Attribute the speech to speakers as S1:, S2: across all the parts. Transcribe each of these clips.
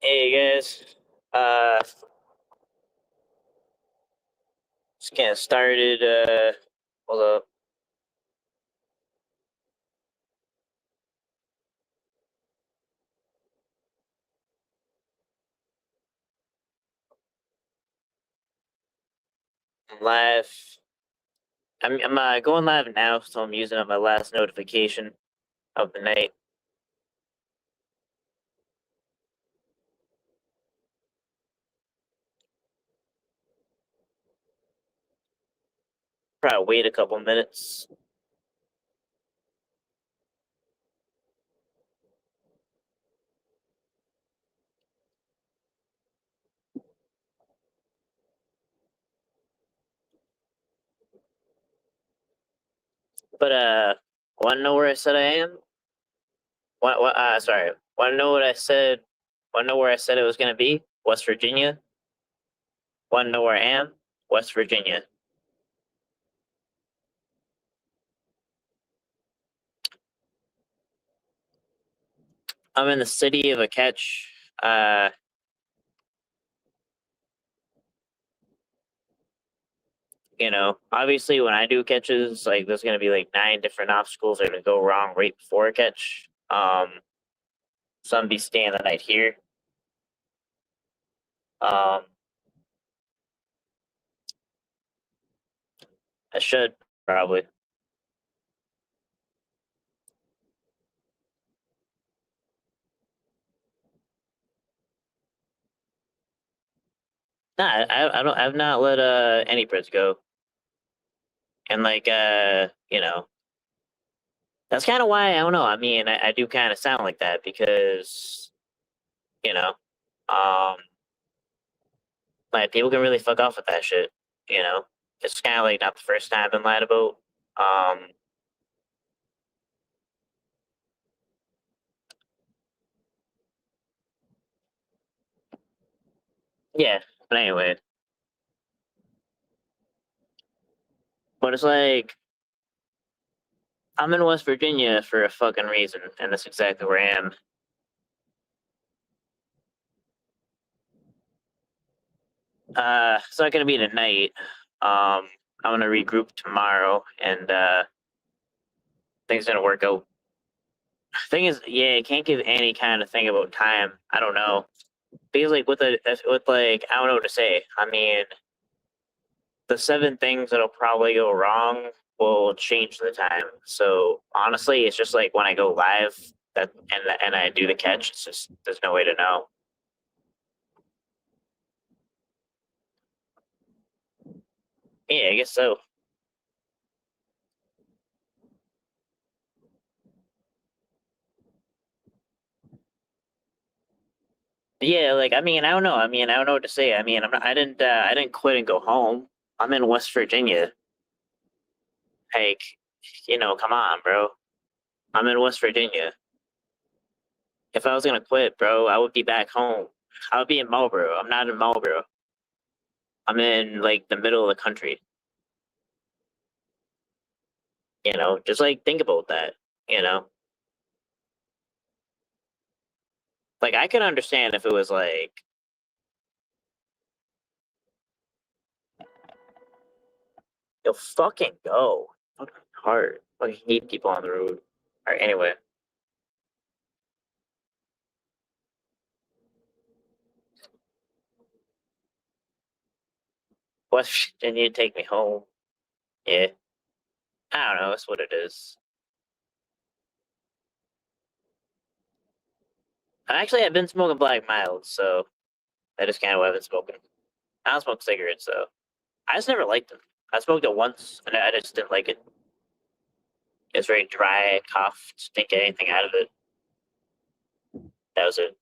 S1: Hey guys, uh, just getting started. Hold up. I'm live. I'm going live now, so I'm using up my last notification of the night. Probably wait a couple minutes. But want to know where I said I am? What? Sorry. Want to know what I said? Want to know where I said it was gonna be? West Virginia. Want to know where I am? West Virginia. I'm in the city of a catch. Obviously when I do catches, like there's gonna be like 9 different obstacles that are gonna go wrong right before a catch. Some be staying the night here. Um, I should probably. Nah, I've not let any Brits go, and like that's kind of why I don't know. I mean, I do kind of sound like that because you know, um, like people can really fuck off with that shit. You know, it's kind of like not the first time I've been lied about. Um, yeah, but anyway, but it's like I'm in West Virginia for a fucking reason, and that's exactly where I am. It's not gonna be tonight. I'm gonna regroup tomorrow, and things gonna work out. Thing is, yeah, I can't give any kind of thing about time. I don't know because like with like I don't know what to say. I mean, the 7 things that'll probably go wrong will change the time. So honestly, it's just like when I go live that and I do the catch. It's just there's no way to know. Yeah, I guess so. Yeah, like I mean, I don't know. I mean, I don't know what to say. I mean, I didn't quit and go home. I'm in West Virginia. Like, come on, bro. I'm in West Virginia. If I was gonna quit, bro, I would be back home. I would be in Marlboro. I'm not in Marlboro. I'm in like the middle of the country. Just like think about that. You know, like I could understand if it was like, yo, fucking go, fucking hard. Fucking hate people on the road. All right, anyway, West Virginia, take me home. Yeah, I don't know. That's what it is. Actually, I've been smoking Black Mild, so that is kind of what I've been smoking. I don't smoke cigarettes, though. I just never liked them. I smoked it once, and I just didn't like it. It's very dry, coughed, didn't get anything out of it. That was it.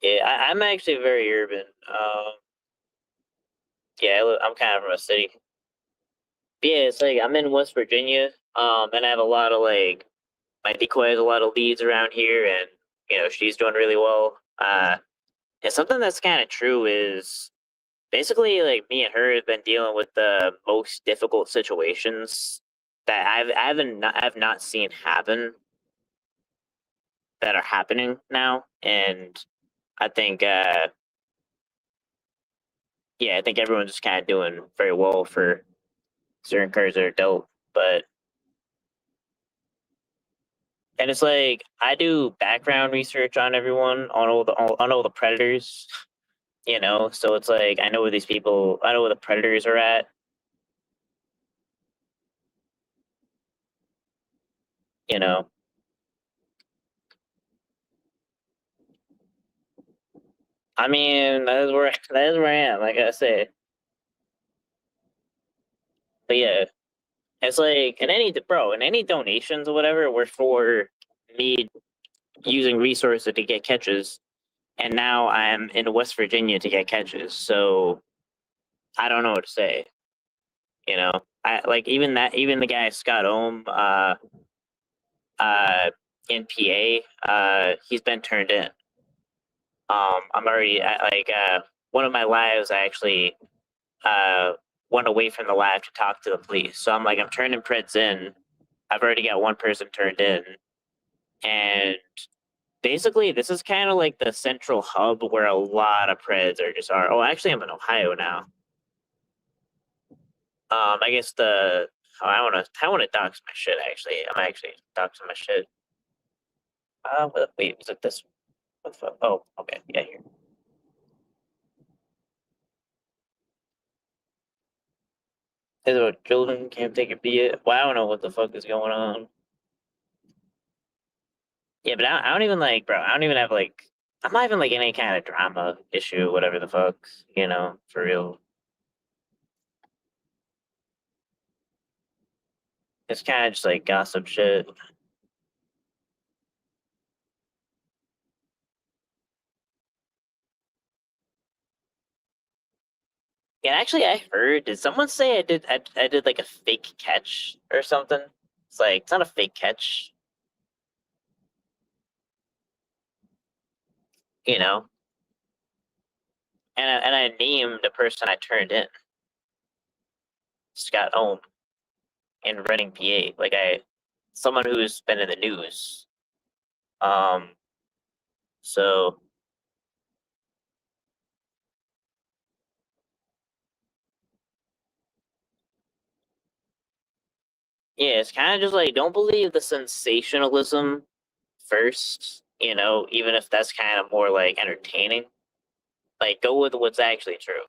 S1: Yeah, I'm actually very urban. Yeah, I'm kind of from a city. But yeah, it's like I'm in West Virginia, and I have a lot of like my decoy has a lot of leads around here, and she's doing really well. And something that's kind of true is basically like me and her have been dealing with the most difficult situations that I've not seen happen that are happening now, and I think yeah, I think everyone's just kind of doing very well for certain cards that are dealt, but and it's like I do background research on everyone, on all the predators, you know. So it's like I know where these people, I know where the predators are at, you know. I mean, that is where I am, like I say. But yeah, it's like in any donations or whatever were for me using resources to get catches, and now I'm in West Virginia to get catches. So I don't know what to say. You know, I like even the guy Scott Ohm, uh, in PA, he's been turned in. I'm already one of my lives. I actually uh went away from the live to talk to the police. So I'm turning Preds in. I've already got one person turned in, and basically this is kind of like the central hub where a lot of Preds are. Oh, actually, I'm in Ohio now. I guess oh, I want to dox my shit. Actually, I'm actually doxing my shit. Wait, was it this? What the fuck? Oh, okay, yeah, here. Is it children can't take a beat? Well, I don't know what the fuck is going on. Yeah, but I don't even like, bro. I don't even have like, I'm not even like any kind of drama issue, whatever the fuck, you know, for real. It's kind of just like gossip shit. And actually, I heard, did someone say I did like a fake catch or something? It's like, it's not a fake catch, you know? And I named the person I turned in, Scott Ohm, in Reading, PA. Someone who's been in the news. Um, so yeah, it's kind of just like don't believe the sensationalism first, you know, even if that's kind of more like entertaining. Like go with what's actually true.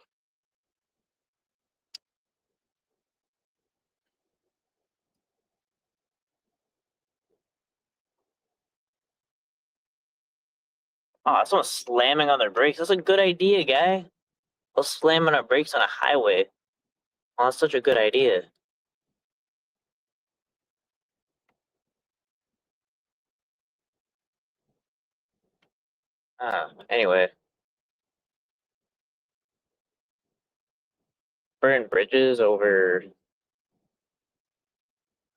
S1: Oh, someone slamming on their brakes. That's a good idea, guy. Let's slam on our brakes on a highway. Oh, that's such a good idea. Anyway, burn bridges over.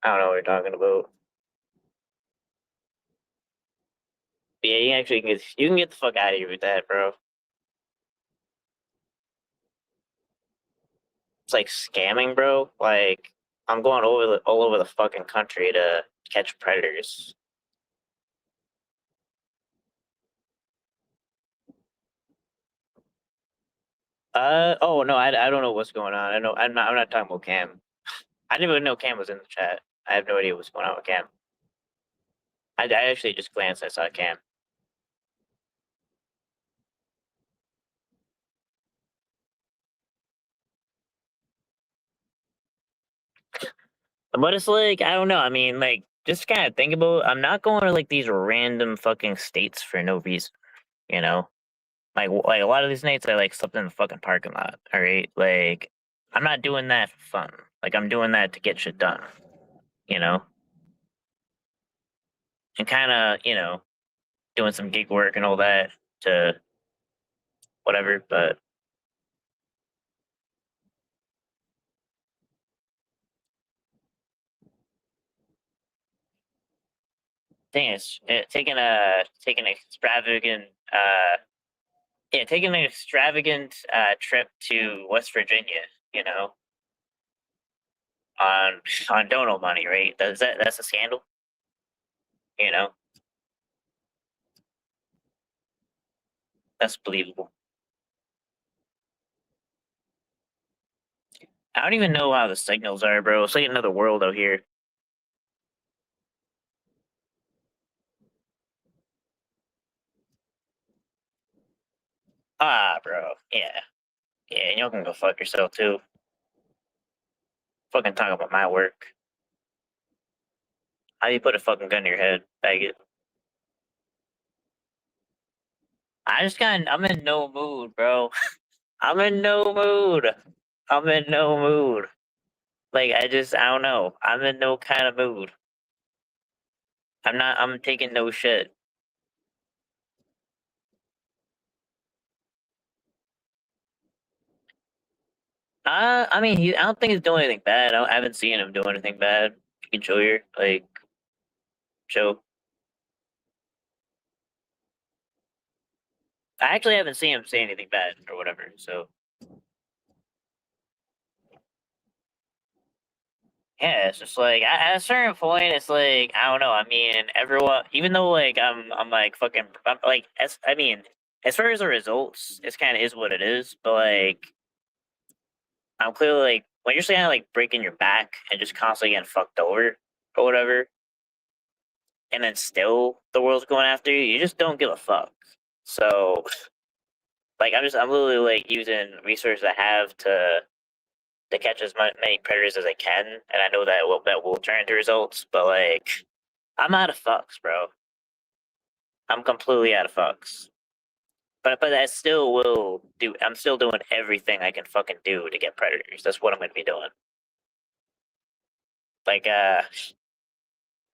S1: I don't know what you're talking about. But yeah, you can get the fuck out of here with that, bro. It's like scamming, bro. Like I'm going all over the fucking country to catch predators. Oh no, I don't know what's going on. I know I'm not talking about Cam. I didn't even know Cam was in the chat. I have no idea what's going on with Cam. I actually just glanced. I saw Cam. But it's like I don't know. I mean, like just kind of think about. I'm not going to like these random fucking states for no reason. You know, like a lot of these nights I like slept in the fucking parking lot. All right, like I'm not doing that for fun. Like I'm doing that to get shit done. You know, and kind of doing some gig work and all that to whatever. But thing is, taking an extravagant taking an extravagant trip to West Virginia. You know, on dono money, right? That's a scandal, you know. That's believable. I don't even know how the signals are, bro. It's like another world out here. Ah, bro. Yeah. Yeah, y'all can go fuck yourself too. Fucking talk about my work. How you put a fucking gun to your head, faggot? I'm in no mood, bro. I'm in no mood. I'm in no mood. Like I don't know. I'm in no kind of mood. I'm taking no shit. I mean, I don't think he's doing anything bad. I haven't seen him do anything bad. You can show your like show. I actually haven't seen him say anything bad or whatever. So yeah, it's just like at a certain point, it's like I don't know. I mean, everyone, even though like I'm like fucking, I'm, like as I mean, as far as the results, it's kind of is what it is. But like, I'm clearly like when you're saying like breaking your back and just constantly getting fucked over or whatever, and then still the world's going after you, you just don't give a fuck. So like I'm literally like using resources I have to catch as many predators as I can, and I know that will turn into results. But like, I'm out of fucks, bro. I'm completely out of fucks. But I still will do. I'm still doing everything I can fucking do to get predators. That's what I'm gonna be doing. Like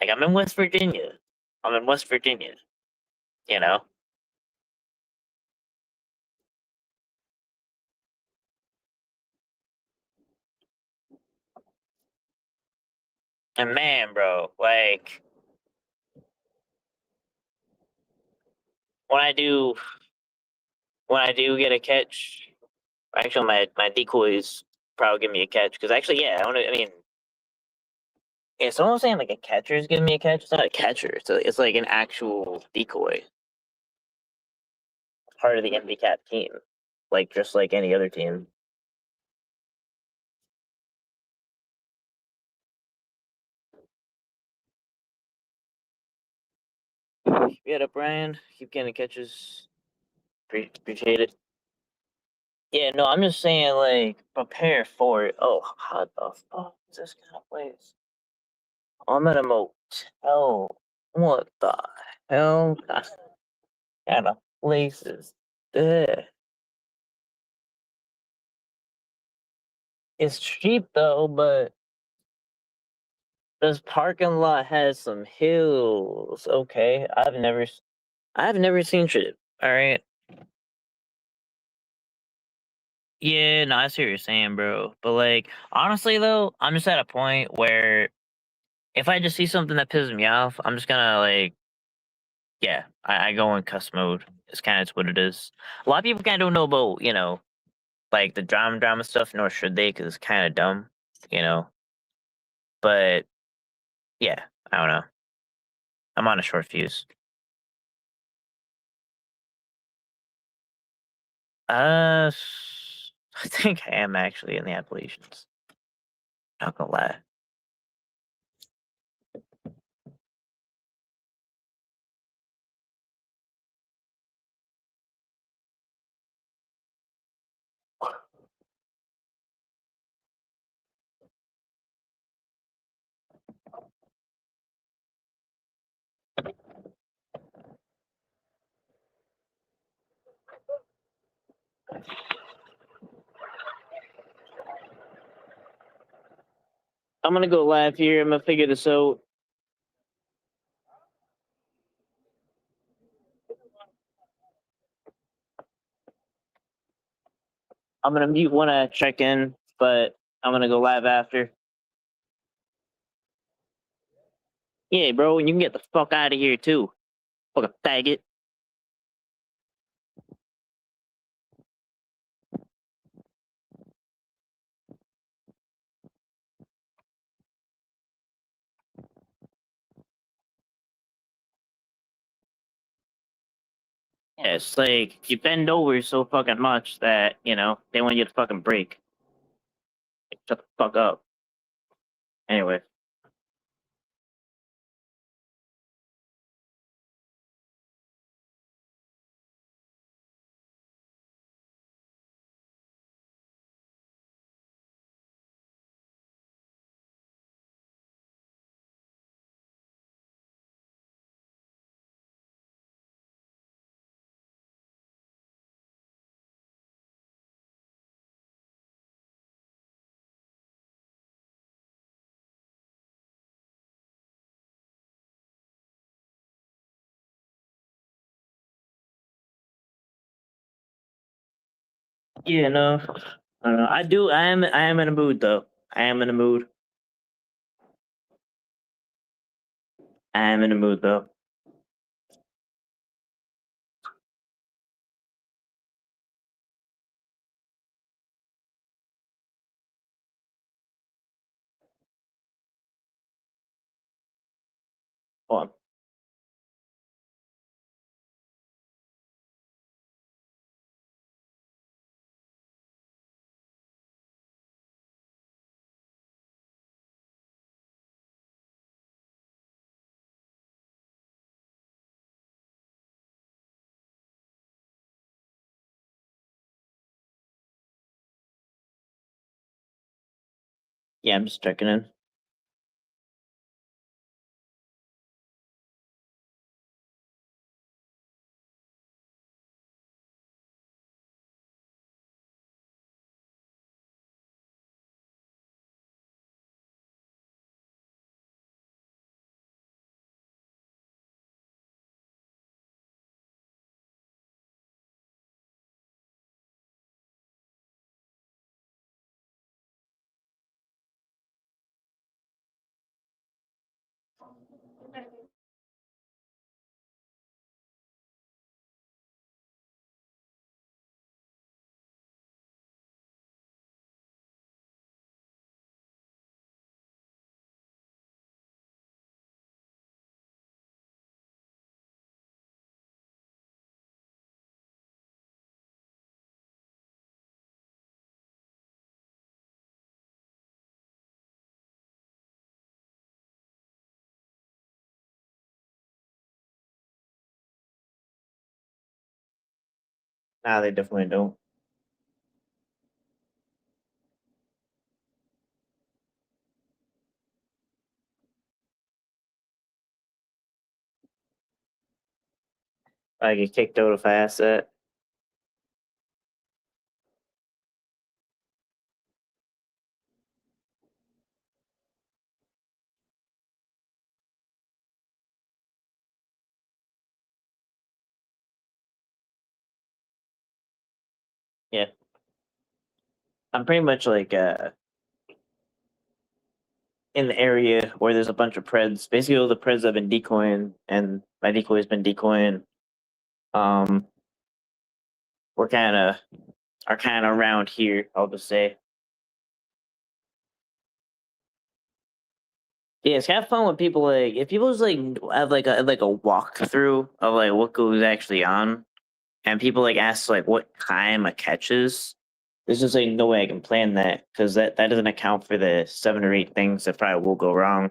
S1: like I'm in West Virginia. I'm in West Virginia. You know. And man, bro, like when I do when I do get a catch, actually my decoys probably give me a catch because actually yeah I mean yeah, someone was saying like a catcher is giving me a catch. It's not a catcher. It's like an actual decoy, part of the MV team, like just like any other team. Get up, Brian. Keep getting catches. Appreciate it. Yeah, no, I'm just saying like prepare for it. Oh, how the fuck is this kind of place? I'm at a motel. What the hell kind of place is this? It's cheap though, but this parking lot has some hills. Okay, I've never seen shit. All right. Yeah, no, I see what you're saying, bro. But like, honestly though, I'm just at a point where if I just see something that pisses me off, I'm just gonna like, yeah, I go in cuss mode. It's kind of what it is. A lot of people kind of don't know about like the drama stuff, nor should they, because it's kind of dumb, you know. But yeah, I don't know. I'm on a short fuse. I think I am actually in the Appalachians. Not gonna lie. I'm gonna go live here. I'm gonna figure this out. I'm gonna mute when I check in, but I'm gonna go live after. Yeah, bro, you can get the fuck out of here too. Fucking faggot. Yeah, it's like you bend over so fucking much that they want you to fucking break. Like, shut the fuck up. Anyway, yeah, no, I don't know. I do. I am in a mood though. I am in a mood. I am in a mood though. Hold on. Yeah, I'm just checking in. Nah, they definitely don't. I get kicked out if I ask that. Yeah, I'm pretty much like in the area where there's a bunch of Preds. Basically, all the Preds have been decoying, and my decoy has been decoying. Um, we're kind of around here. I'll just say. Yeah, it's kind of fun when people like if people just like have like a walkthrough of like what goes actually on, and people like ask like what time a catch is. There's just like no way I can plan that because that doesn't account for the 7 or 8 things that probably will go wrong.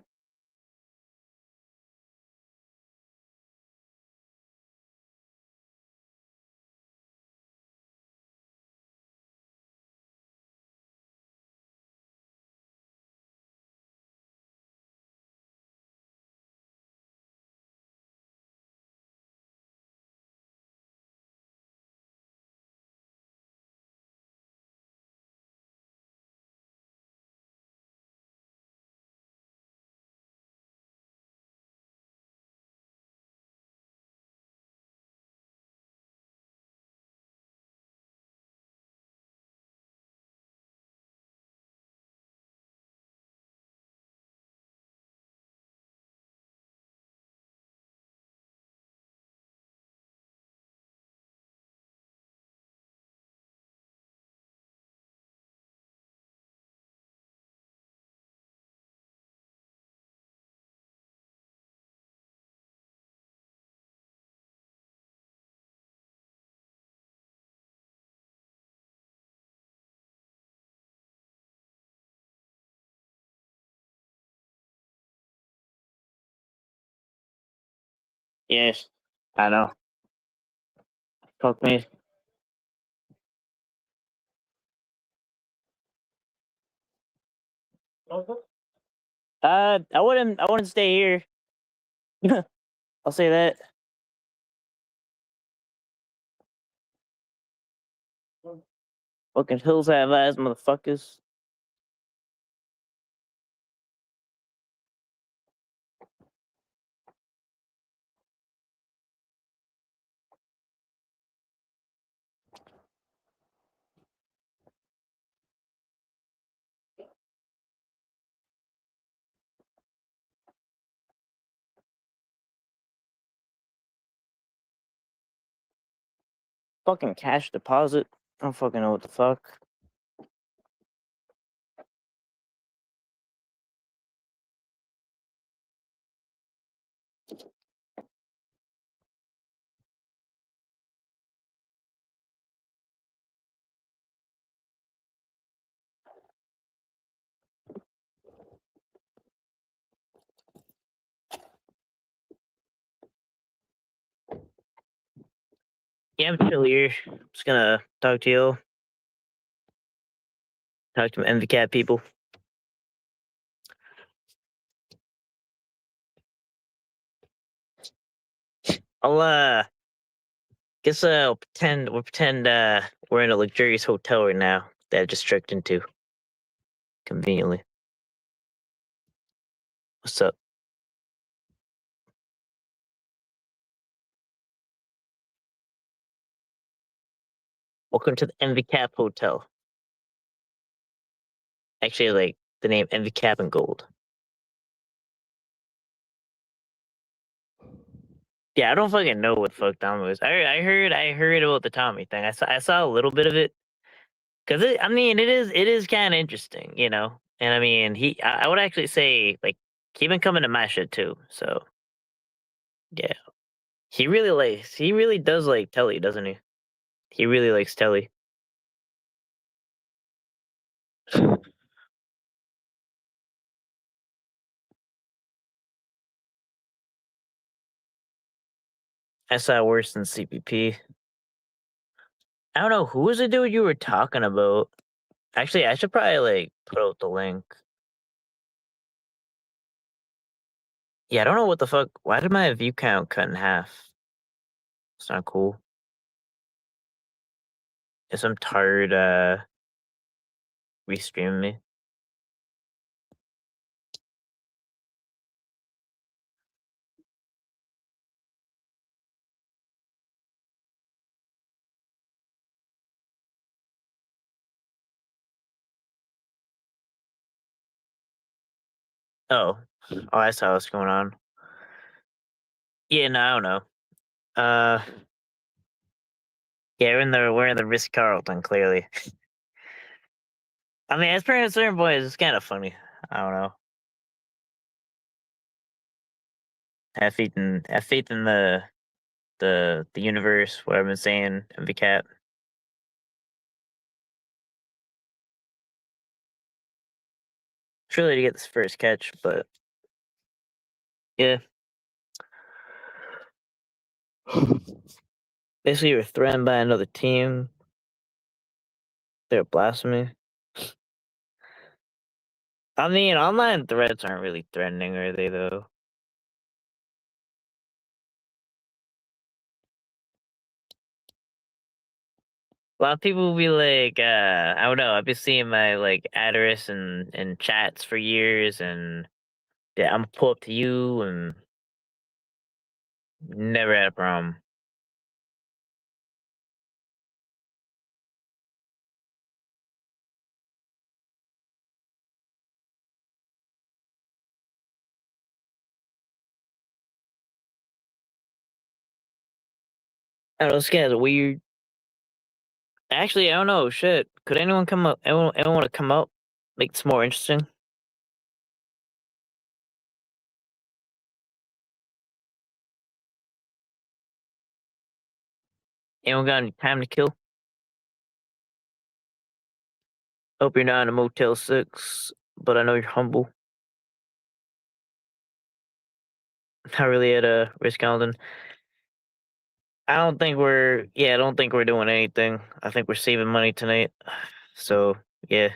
S1: Yes, I know. Fuck me. I wouldn't. I wouldn't stay here. I'll say that. Fucking hills have eyes, motherfuckers. Fucking cash deposit. I don't fucking know what the fuck. Yeah, I'm still here. Just gonna talk to you. Talk to MVCat people. I'll guess we'll pretend we're in a luxurious hotel right now that I just checked into conveniently. What's up? Welcome to the MVCap Hotel. Actually, like the name MVCap and Gold. Yeah, I don't fucking know what the fuck Tommy was. I heard about the Tommy thing. I saw a little bit of it because I mean it is kind of interesting, you know. And I mean I would actually say like he been coming to my shit too. So yeah, he really does like Telly, doesn't he? He really likes Telly. I saw worse than CPP. I don't know who was the dude you were talking about. Actually, I should probably like put out the link. Yeah, I don't know what the fuck. Why did my view count cut in half? It's not cool. Is some tired restreaming me? Oh, oh, I saw what's going on. Yeah, no, I don't know. Uh, yeah, we're in the Ritz Carlton. Clearly, I mean, as per a certain point, it's kind of funny. I don't know. Have faith in the universe. What I've been saying, MVCat. Truly to get this first catch, but yeah. Basically, you're threatened by another team. They're blasphemy. I mean, online threats aren't really threatening, are they? Though. A lot of people will be like, I don't know. I've been seeing my like address and chats for years, and yeah, I'm pull up to you and never had a problem. I don't know, this guy's weird. Actually, I don't know. Shit, could anyone come up? Anyone want to come up? Make this more interesting. Anyone got any time to kill? Hope you're not in a Motel 6, but I know you're humble. Not really at a Ritz-Carlton. I don't think we're doing anything. I think we're saving money tonight. So, yeah.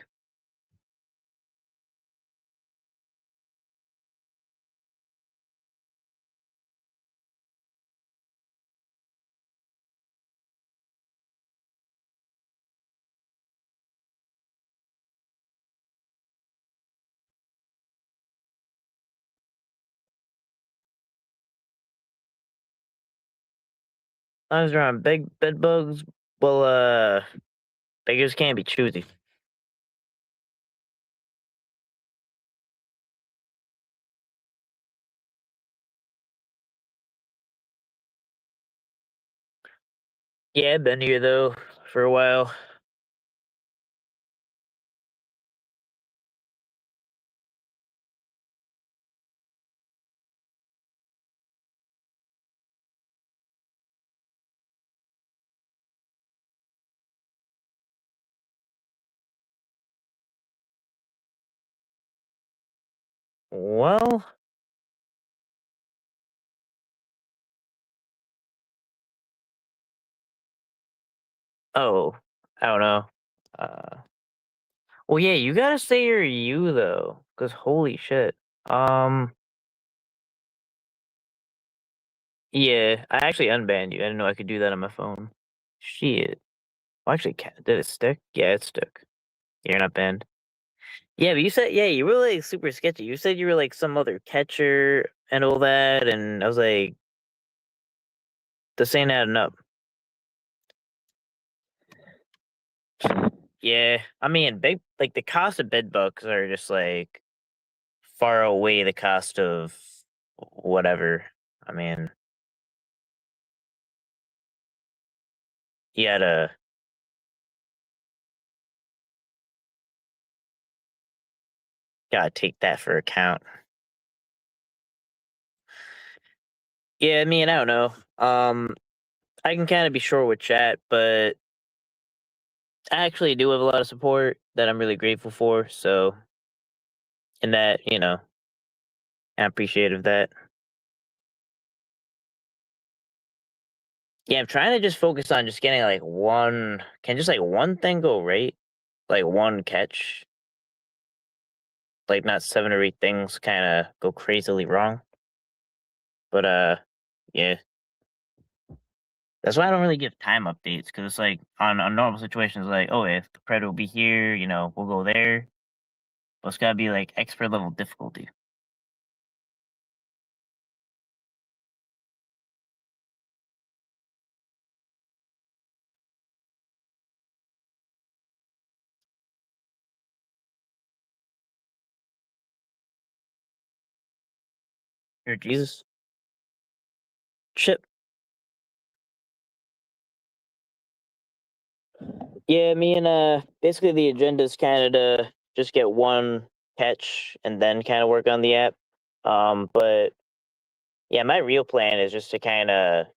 S1: As long as they're on big bed bugs, well, beggars can't be choosy. Yeah, I've been here though for a while. Well, oh, I don't know. Uh, well, yeah, you gotta say you're you though, cause holy shit. Um, yeah, I actually unbanned you. I didn't know I could do that on my phone. Shit. Well, actually, did it stick? Yeah, it stuck. You're not banned. Yeah, but you said yeah, you were like super sketchy. You said you were like some other catcher and all that, and I was like, this ain't adding up. Yeah, I mean, big like the cost of bed bugs are just like far away the cost of whatever. I mean, you gotta take that for account. Yeah, I mean, I don't know. I can kind of be short with chat, but I actually do have a lot of support that I'm really grateful for. So, and that I'm appreciative of that. Yeah, I'm trying to just focus on just getting like one. Can just like one thing go right? Like one catch, like not 7 or 8 things kind of go crazily wrong. But yeah, that's why I don't really give time updates because it's like on normal situations, like oh, if the predator will be here, we'll go there. But it's gotta be like expert level difficulty. Here, Jesus, chip. Yeah, me and basically the agenda is kind of to just get one catch and then kind of work on the app. But yeah, my real plan is just to kind of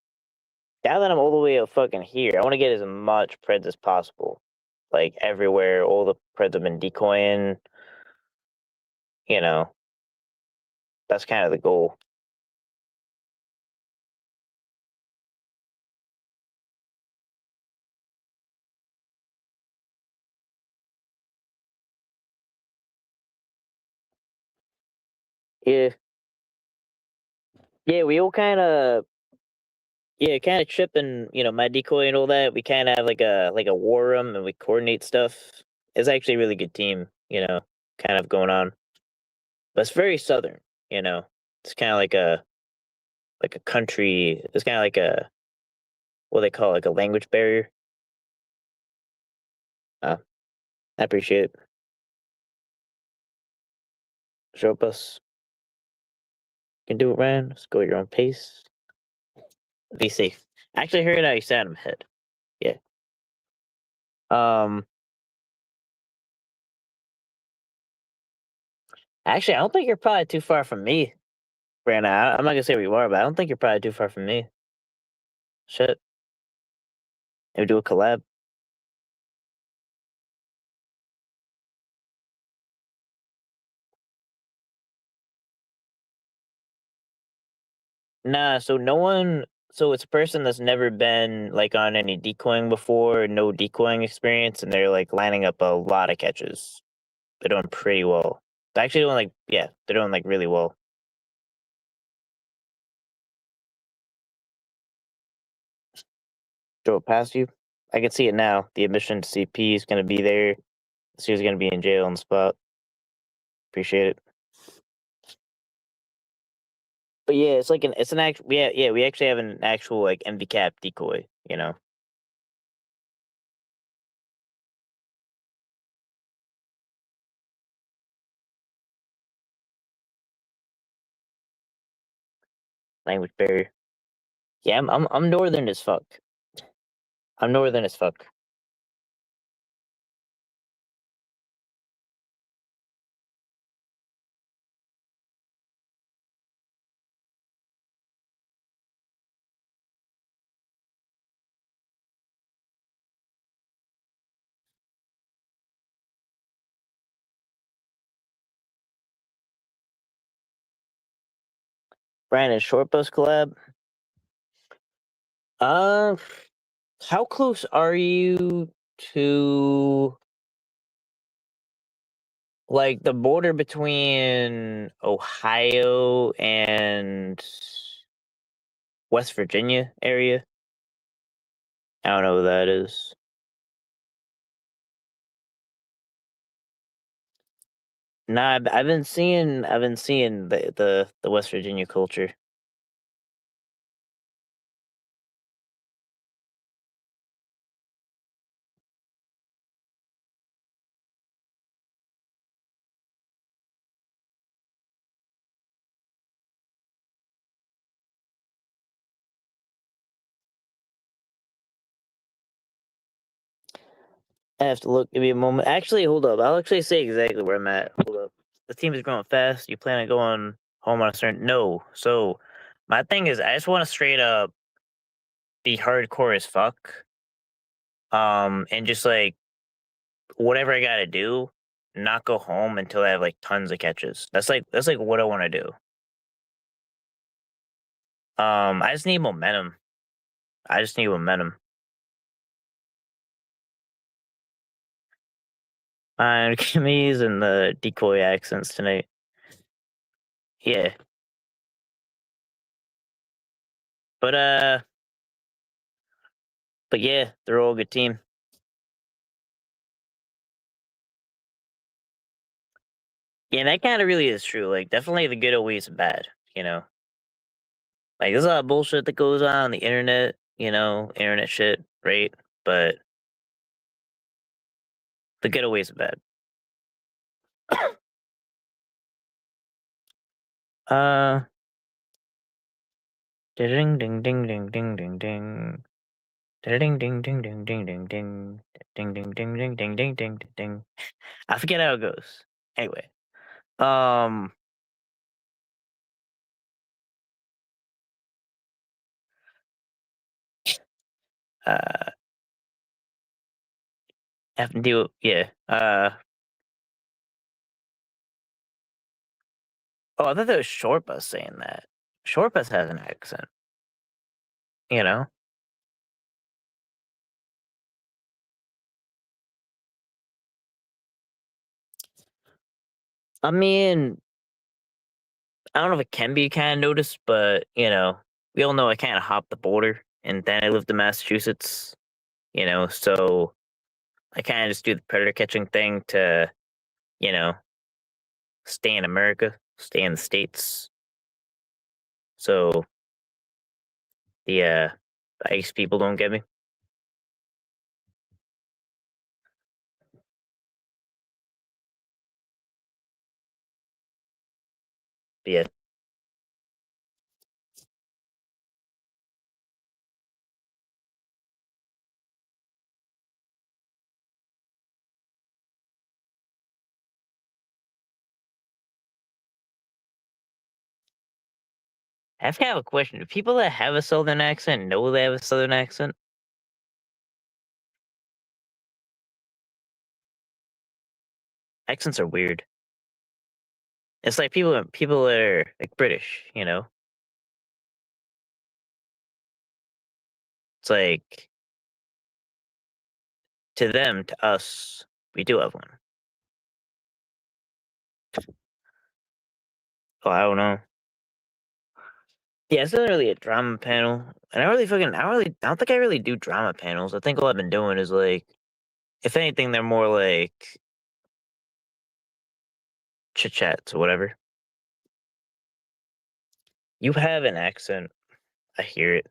S1: now that I'm all the way up fucking here, I want to get as much preds as possible, like everywhere. All the preds have been decoying. You know, that's kind of the goal. Yeah, yeah, we all kind of kind of chip and my decoy and all that. We kind of have like a war room and we coordinate stuff. It's actually a really good team, kind of going on. But it's very southern, you know. It's kind of like a country. It's kind of like a what they call like a language barrier. Uh, I appreciate it. Show us. You can do it, Ryan. Just go at your own pace. Be safe. Actually, I heard how you sat him head. Yeah. Um. Actually, I don't think you're probably too far from me, Brandon. I'm not gonna say where you are, but I don't think you're probably too far from me. Shit. Maybe do a collab. Nah, so no one. So it's a person that's never been like on any decoying before, no decoying experience, and they're like lining up a lot of catches. They're doing pretty well. They're actually doing like yeah, they're doing like really well. Throw it past you. I can see it now. The admission to CP is gonna be there. She's gonna be in jail on the spot. Appreciate it. But yeah, it's an actual yeah, we actually have an actual like MV cap decoy, you know. Language barrier. Yeah, I'm northern as fuck. I'm northern as fuck. Brandon, short bus collab. Uh, how close are you to like the border between Ohio and West Virginia area? I don't know who that is. Nah, I've been seeing the West Virginia culture. I have to look. Give me a moment. Actually, hold up. I'll actually say exactly where I'm at. Hold up. The team is growing fast. You plan on going home on a certain? No. So my thing is, I just want to straight up be hardcore as fuck. And just like whatever I gotta do, not go home until I have like tons of catches. That's like what I want to do. I just need momentum. I just need momentum. Kimmy's and the decoy accents tonight. Yeah, but but yeah, they're all a good team. Yeah, and that kind of really is true. Like, definitely the good always bad. You know, like there's a lot of bullshit that goes on the internet. You know, internet shit, right? But the good always bad. Uh, ding ding ding ding ding ding ding. Ding ding ding ding ding ding ding ding ding ding ding ding ding ding ding. I forget how it goes. Anyway, um, uh, have to deal. Yeah. Oh, I thought that was Short Bus saying that. Short Bus has an accent. You know. I mean, I don't know if it can be kind of noticed, but you know, we all know I kind of hopped the border, and then I lived in Massachusetts. You know, so I kind of just do the predator catching thing to, you know, stay in America, stay in the states. So the ice people don't get me. But yeah, I have to have a question. Do people that have a southern accent know they have a southern accent? Accents are weird. It's like people that are like British, you know. It's like to them, to us, we do have one. Oh, I don't know. Yeah, it's not really a drama panel, and I don't think I really do drama panels. I think all I've been doing is like, if anything, they're more like chit chats or whatever. You have an accent. I hear it.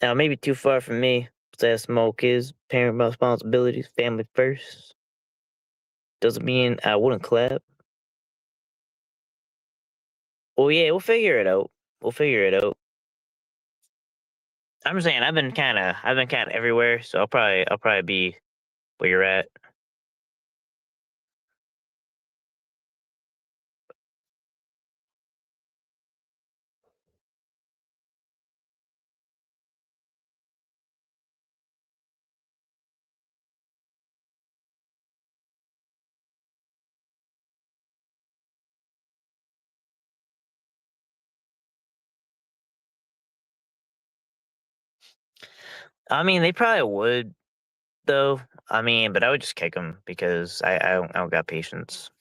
S1: Now, maybe too far from me. But I have small kids, parent responsibilities, family first. Doesn't mean I wouldn't clap. Well, yeah, we'll figure it out. We'll figure it out. I'm saying I've been kind of everywhere, so I'll probably be where you're at. I mean, they probably would, though. I mean, but I would just kick them because I don't got patience.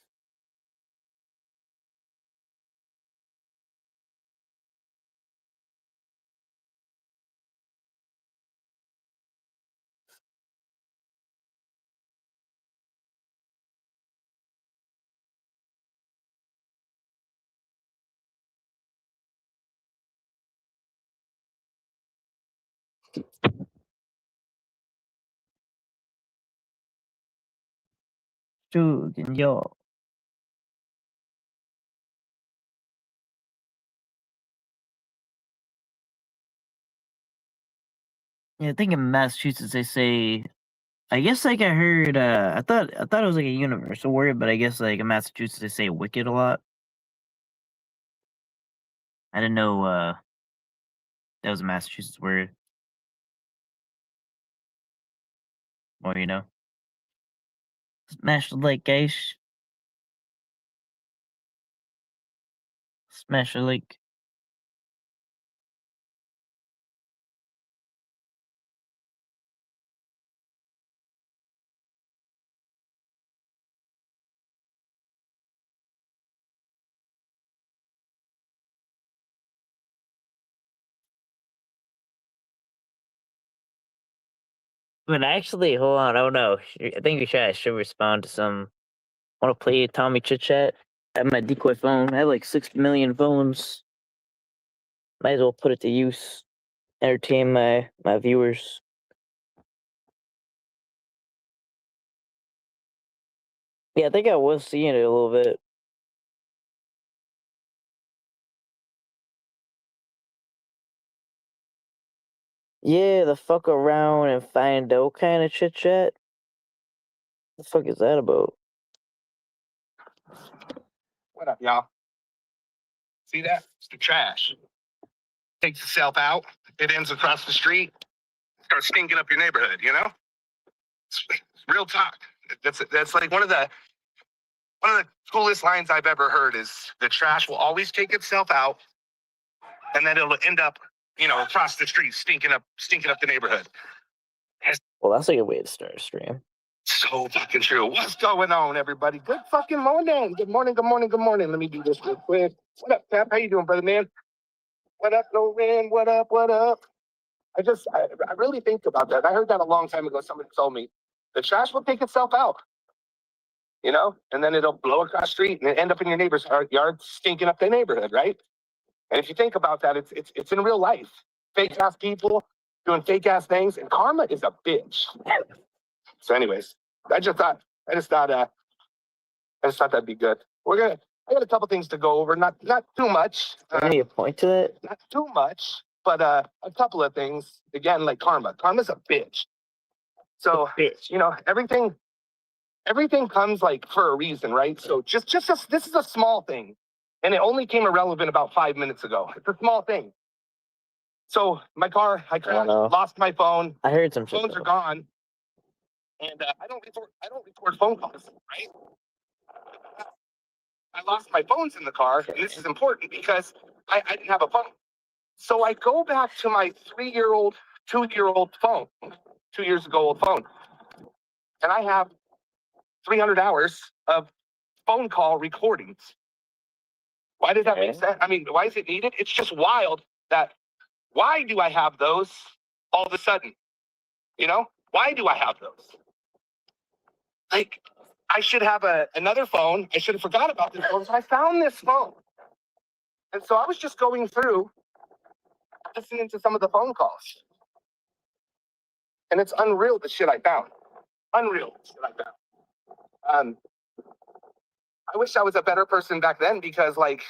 S1: Dude, yo. Yeah, I think in Massachusetts they say. I guess like I heard. I thought it was like a universal word, but I guess like in Massachusetts they say "wicked" a lot. I didn't know that was a Massachusetts word. Or you know, smash the like guys, smash the like. But actually, hold on. I don't know. I think I should respond to some. Want to play Tommy Chit Chat? I have my decoy phone. I have like 6 million phones. Might as well put it to use. Entertain my viewers. Yeah, I think I was seeing it a little bit. Yeah, the fuck around and find out kind of chit chat. The fuck is that about?
S2: What up, y'all? See that? It's the trash. Takes itself out. It ends across the street. Starts stinking up your neighborhood. You know, it's real talk. That's like one of the coolest lines I've ever heard. Is the trash will always take itself out, and then it'll end up, across the street, stinking up the neighborhood.
S1: Well, that's a good way to start a stream.
S2: So fucking true. What's going on, everybody? Good fucking morning. Good morning. Good morning. Good morning. Let me do this real quick. What up, Pap? How you doing, brother man? What up, Loren? What up? What up? I really think about that. I heard that a long time ago. Somebody told me the trash will take itself out, and then it'll blow across the street and end up in your neighbor's yard, stinking up their neighborhood, right? And if you think about that, it's in real life. Fake ass people doing fake ass things, and karma is a bitch. So, anyways, I just thought that'd be good. I got a couple things to go over, not too much.
S1: Any point to it?
S2: Not too much, but a couple of things. Again, like karma. Karma's a bitch. So, everything comes like for a reason, right? So this is a small thing, and it only came irrelevant about 5 minutes ago. It's a small thing. So my car, I lost my phone.
S1: I heard some
S2: phones are gone, and I don't record phone calls, right? I lost my phones in the car, and this is important because I didn't have a phone. So I go back to my 3-year-old, 2-year-old phone, 2 years ago old phone, and I have 300 hours of phone call recordings. Why does that make sense? I mean, why is it needed? It's just wild that why do I have those all of a sudden? You know, why do I have those? Like, I should have another phone. I should have forgot about this phone. So I found this phone. And so I was just going through, listening to some of the phone calls. And it's unreal the shit I found. Unreal the shit I found. I wish I was a better person back then because, like,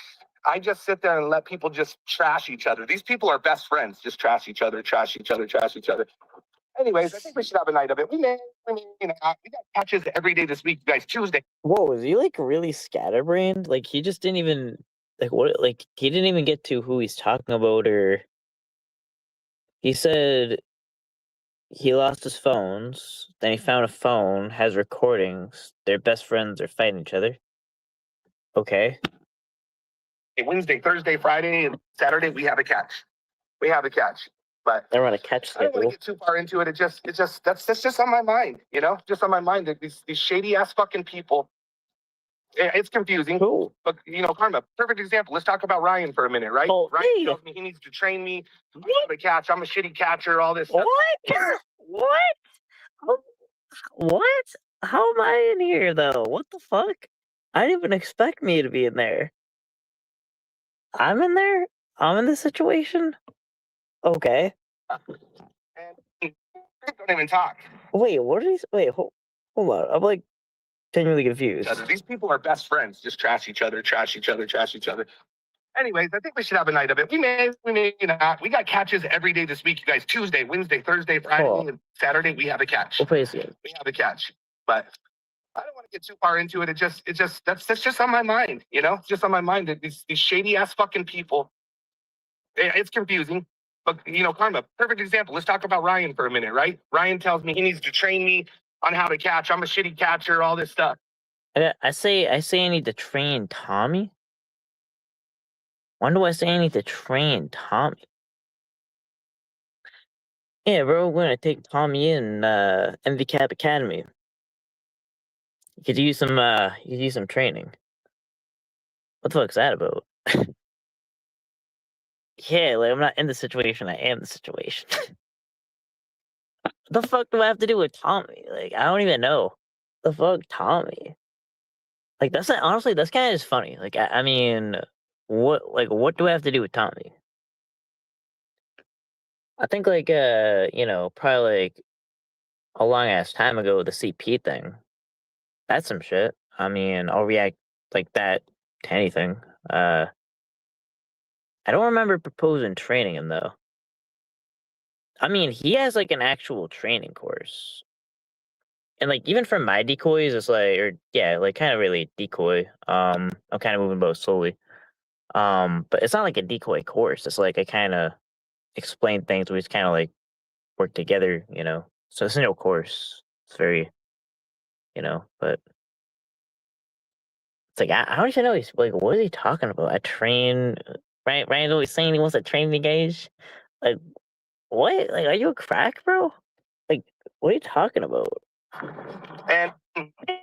S2: I just sit there and let people just trash each other. These people are best friends, just trash each other, trash each other, trash each other. Anyways, I think we should have a night of it. We got catches every day this week, you guys. Tuesday.
S1: Whoa, is he like really scatterbrained? Like he just didn't even like he didn't even get to who he's talking about, or he said he lost his phones, then he found a phone, has recordings, their best friends are fighting each other. Okay.
S2: Wednesday, Thursday, Friday, and Saturday we have a catch. We have a catch. But
S1: They're on a catch
S2: I don't want
S1: schedule.
S2: to get too far into it. That's just on my mind, you know? Just on my mind. These shady ass fucking people. It's confusing.
S1: Cool.
S2: But you know, Karma, perfect example. Let's talk about Ryan for a minute, right?
S1: Oh,
S2: Ryan
S1: hey.
S2: tells me he needs to train me. I'm a catch. I'm a shitty catcher, all this stuff.
S1: What? What? What? How am I in here though? What the fuck? I didn't even expect me to be in there. I'm in there? I'm in this situation? Okay.
S2: And don't even talk.
S1: Wait, what are these? Wait, hold on. I'm like genuinely confused.
S2: These people are best friends. Just trash each other, trash each other, trash each other. Anyways, I think we should have a night of it. We may not. We got catches every day this week, you guys. Tuesday, Wednesday, Thursday, Friday, and Saturday we have a catch.
S1: We'll play this game.
S2: We have a catch. But I don't want to get too far into it. That's just on my mind, you know? It's just on my mind that these shady ass fucking people. It's confusing. But you know, Karma, perfect example. Let's talk about Ryan for a minute, right? Ryan tells me he needs to train me on how to catch. I'm a shitty catcher, all this stuff.
S1: I say I need to train Tommy. When do I say I need to train Tommy? Yeah, bro, we're gonna take Tommy in MVCap Academy. You could use some training. What the fuck's that about? Yeah, like I'm not in the situation, I am the situation. What the fuck do I have to do with Tommy? Like I don't even know. The fuck, Tommy? Like that's not, honestly, that's kind of just funny. Like I mean, what do I have to do with Tommy? I think like probably like a long ass time ago the CP thing. That's some shit. I mean, I'll react like that to anything. I don't remember proposing training him though. I mean, he has like an actual training course. And like even for my decoys, it's like like kind of really decoy. I'm kind of moving both slowly. But it's not like a decoy course. It's like I kind of explain things. We just kind of like work together, you know. So it's no course. It's very, but it's like I don't even know. He's like, what is he talking about? I train. Ryan's always saying he wants to train me, guys. Like, what? Like, are you a crack, bro? Like, what are you talking about?
S2: And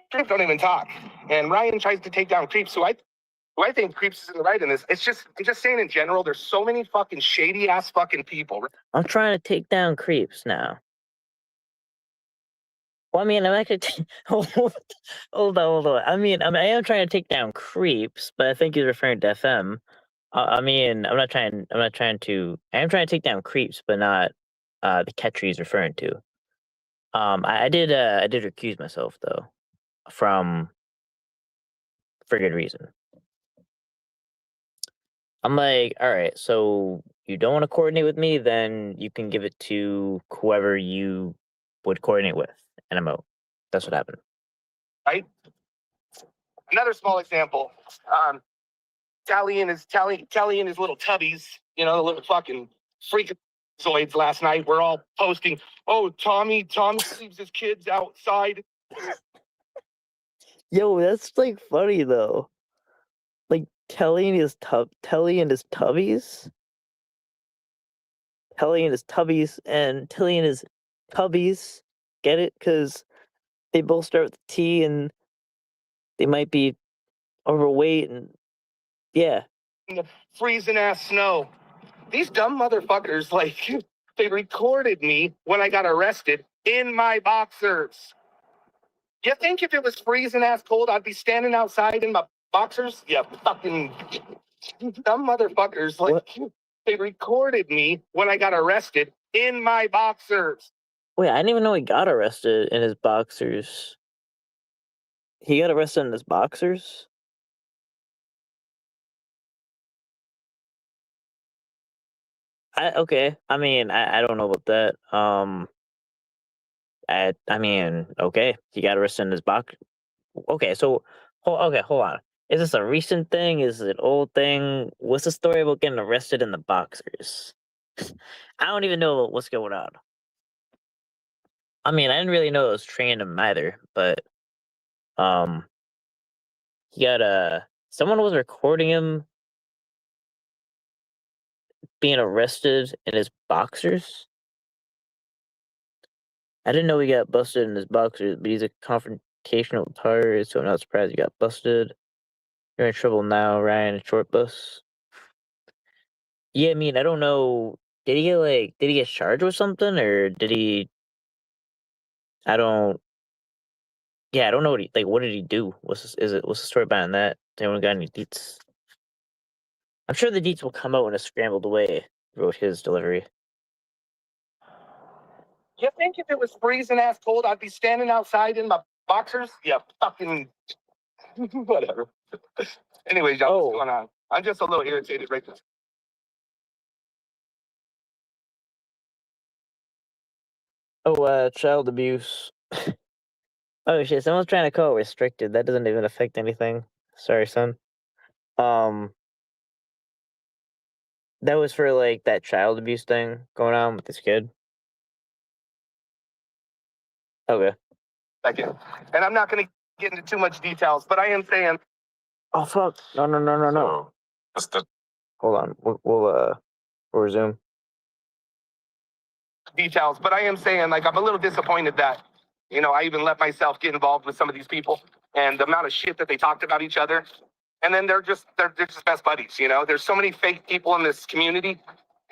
S2: Creeps don't even talk. And Ryan tries to take down Creeps, who I think Creeps is in the right in this. I'm just saying in general, there's so many fucking shady ass fucking people.
S1: I'm trying to take down Creeps now. Well, I mean, I'm actually hold on. I am trying to take down Creeps, but I think he's referring to FM. I mean, I am trying to take down Creeps, but not the catcher he's referring to. I did recuse myself though, for good reason. I'm like, all right, so you don't want to coordinate with me, then you can give it to whoever you would coordinate with, and I'm out. That's what happened.
S2: Right? Another small example. Tally and his little tubbies, you know, the little fucking freakazoids last night. We're all posting, oh, Tommy leaves his kids outside.
S1: Yo, that's like funny though. Like Telly and his tubbies. Pelly and his tubbies, and Tilly and his tubbies. Get it? Because they both start with T, and they might be overweight, and yeah.
S2: In the freezing ass snow. These dumb motherfuckers, like, they recorded me when I got arrested in my boxers. You think if it was freezing ass cold, I'd be standing outside in my boxers? Yeah, fucking dumb motherfuckers, like, they recorded me when I got arrested in my boxers.
S1: Wait, I didn't even know he got arrested in his boxers. He got arrested in his boxers? Okay. I mean, I don't know about that. I mean, okay. He got arrested in his box. Okay, so hold on. Is this a recent thing? Is it an old thing? What's the story about getting arrested in the boxers? I don't even know what's going on. I mean, I didn't really know it was trained him either, but he got someone was recording him being arrested in his boxers. I didn't know he got busted in his boxers, but he's a confrontational terrorist, so I'm not surprised he got busted. You're in trouble now, Ryan, a short bus. Yeah, I mean, I don't know. Did he get charged with something, or did he? I don't. Yeah, I don't know what did he do? What's the story behind that? Does anyone got any deets? I'm sure the deets will come out in a scrambled way throughout his delivery.
S2: You think if it was freezing ass cold, I'd be standing outside in my boxers? Yeah, fucking whatever. Anyways, y'all, what's going on? I'm just a little irritated right now.
S1: Child abuse. Oh shit, someone's trying to call it restricted. That doesn't even affect anything. Sorry, son. That was for like that child abuse thing going on with this kid. Okay.
S2: Thank you. And I'm not going to get into too much details, but I am saying.
S1: Oh fuck! No. Hold on. We'll resume.
S2: Details, but I am saying, like, I'm a little disappointed that, I even let myself get involved with some of these people and the amount of shit that they talked about each other. And then they're just best buddies. There's so many fake people in this community,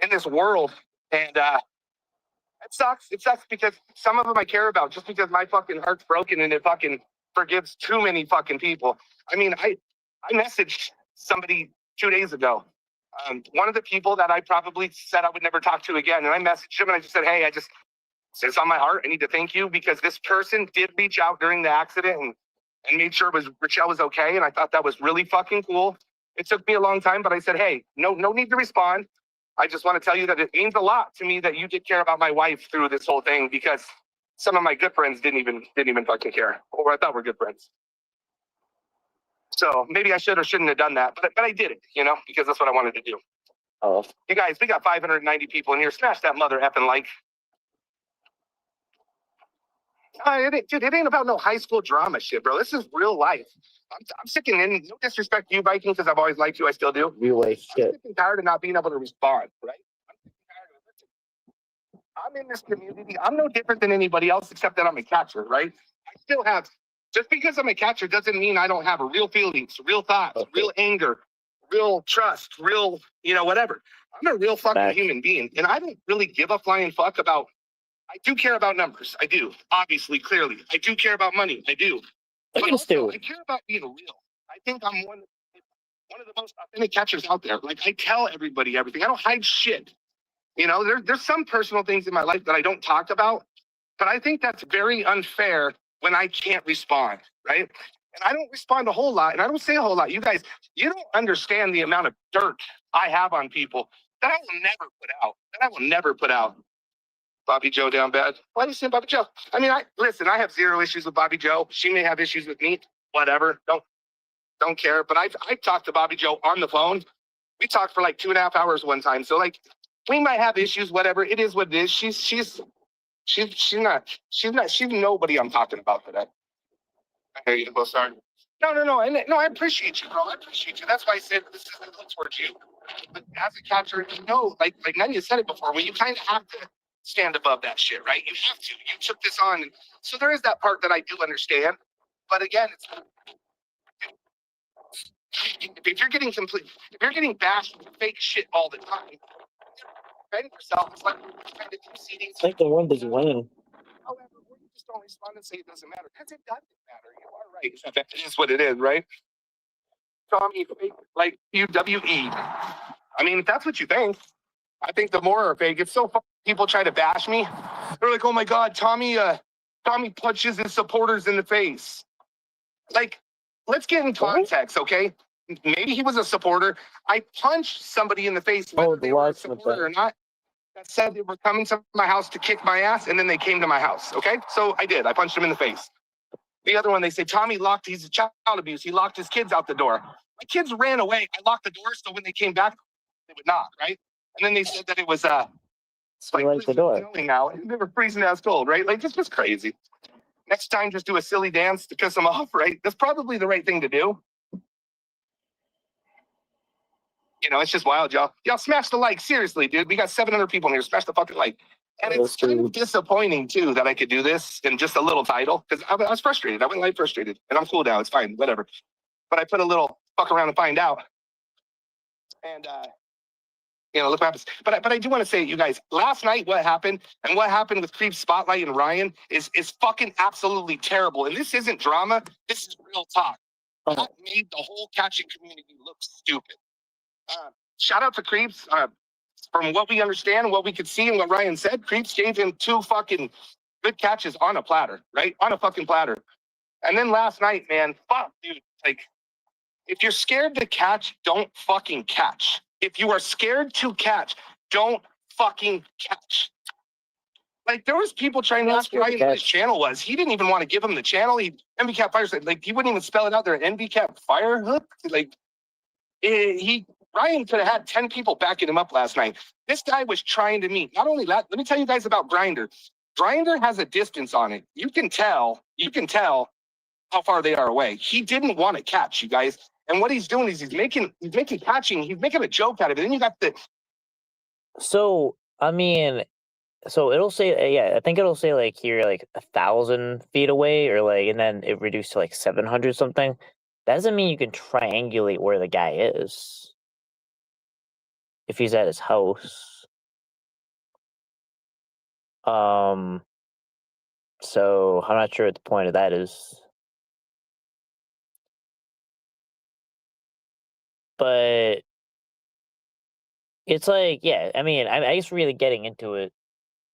S2: in this world, and it sucks. It sucks because some of them I care about, just because my fucking heart's broken and it fucking forgives too many fucking people. I mean, I messaged somebody 2 days ago. One of the people that I probably said I would never talk to again, and I messaged him and I just said, hey, it's on my heart. I need to thank you because this person did reach out during the accident and made sure Rochelle was okay. And I thought that was really fucking cool. It took me a long time, but I said, hey, no need to respond. I just want to tell you that it means a lot to me that you did care about my wife through this whole thing, because some of my good friends didn't even fucking care, or I thought were good friends. So maybe I should or shouldn't have done that, but I did it, because that's what I wanted to do. Oh, you guys, we got 590 people in here. Smash that mother effing like. It ain't about no high school drama shit, bro. This is real life. I'm sick and in. No disrespect to you, Vikings, because I've always liked you. I still do.
S1: Real life shit.
S2: I'm sick and tired of not being able to respond, right? I'm in this community. I'm no different than anybody else, except that I'm a catcher, right? I still have, just because I'm a catcher doesn't mean I don't have real feelings, real thoughts, real anger, real trust, real, whatever. I'm a real fucking human being, and I don't really give a flying fuck about. I do care about numbers. I do. Obviously, clearly. I do care about money. I do. But also, I care about being real. I think I'm one of the most authentic catchers out there. Like, I tell everybody everything. I don't hide shit. There's some personal things in my life that I don't talk about, but I think that's very unfair when I can't respond, right? And I don't respond a whole lot, and I don't say a whole lot. You guys, you don't understand the amount of dirt I have on people that I will never put out. Bobby Joe down bad. Why do you say Bobby Joe? I mean, I have zero issues with Bobby Joe. She may have issues with me. Whatever. Don't care. But I've talked to Bobby Joe on the phone. We talked for like 2.5 hours one time. So like, we might have issues. Whatever. It is what it is. She's nobody I'm talking about today. I hear you. Go sorry. No. I appreciate you, bro. I appreciate you. That's why I said this is towards you. But as a catcher, you know, like Nanya said it before, well, you kind of have to stand above that shit, right? You have to. You took this on, and so there is that part that I do understand. But again, it's if you're getting if you're getting bashed with fake shit all the time, defend yourself. It's like trying to do CDs.
S1: I think the one is winning.
S2: However, you just don't respond and say it doesn't matter because it doesn't matter. You are right. That is what it is, right? Tommy, like UWE. I mean, if that's what you think, I think the more are fake. It's so fun. People try to bash me. They're like, "Oh my God, Tommy punches his supporters in the face." Like, let's get in context, okay? Maybe he was a supporter. I punched somebody in the face, whether they were a supporter or not, that said they were coming to my house to kick my ass, and then they came to my house, okay? So I did. I punched him in the face. The other one, they say, Tommy he's a child abuse. He locked his kids out the door. My kids ran away. I locked the door, so when they came back, they would knock, right? And then they said that it was,
S1: Like the door.
S2: Now, and they were freezing ass cold, right? Like, it's just crazy. Next time, just do a silly dance to piss them off, right? That's probably the right thing to do. You know, it's just wild, y'all. Y'all smash the like. Seriously, dude. We got 700 people in here. Smash the fucking like. And it's kind of disappointing, too, that I could do this in just a little title. Because I was frustrated. I went live frustrated. And I'm cool now. It's fine. Whatever. But I put a little fuck around and find out. And, you know, look what happens. But I do want to say, you guys, last night what happened and what happened with Creep Spotlight and Ryan is fucking absolutely terrible. And this isn't drama. This is real talk. That made the whole catching community look stupid. Shout out to Creeps. From what we understand and what we could see and what Ryan said, Creeps gave him 2 fucking good catches on a platter, right? On a fucking platter. And then last night, man, fuck, dude. Like, if you're scared to catch, don't fucking catch. If you are scared to catch, don't fucking catch. Like, there was people trying to ask Ryan what his channel was. He didn't even want to give him the channel. NVCap Fire said, like, he wouldn't even spell it out there. NVCap Fire Hook? Like, Ryan could have had 10 people backing him up last night. This guy was trying to meet. Not only that, let me tell you guys about Grindr. Grindr has a distance on it. You can tell how far they are away. He didn't want to catch, you guys. And what he's doing is he's making catching, he's making a joke out of it. Then you got the.
S1: So, I mean, so it'll say, yeah, I think it'll say like here, like 1,000 feet away, or like, and then it reduced to like 700 something. That doesn't mean you can triangulate where the guy is. If he's at his house. So I'm not sure what the point of that is. But it's like, yeah, I mean, I guess really getting into it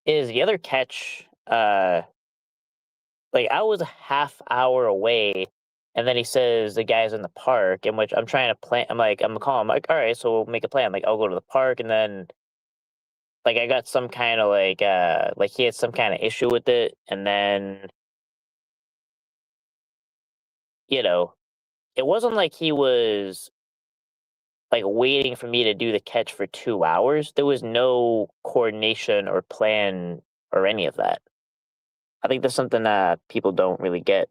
S1: is the other catch, like I was a half hour away, and then he says the guy's in the park, in which I'm trying to plan. I'm calling him, like, all right, so we'll make a plan. Like, I'll go to the park, and then like I got some kind of like he had some kind of issue with it, and then you know, it wasn't like he was like waiting for me to do the catch for 2 hours. There was no coordination or plan or any of that. I think that's something that people don't really get.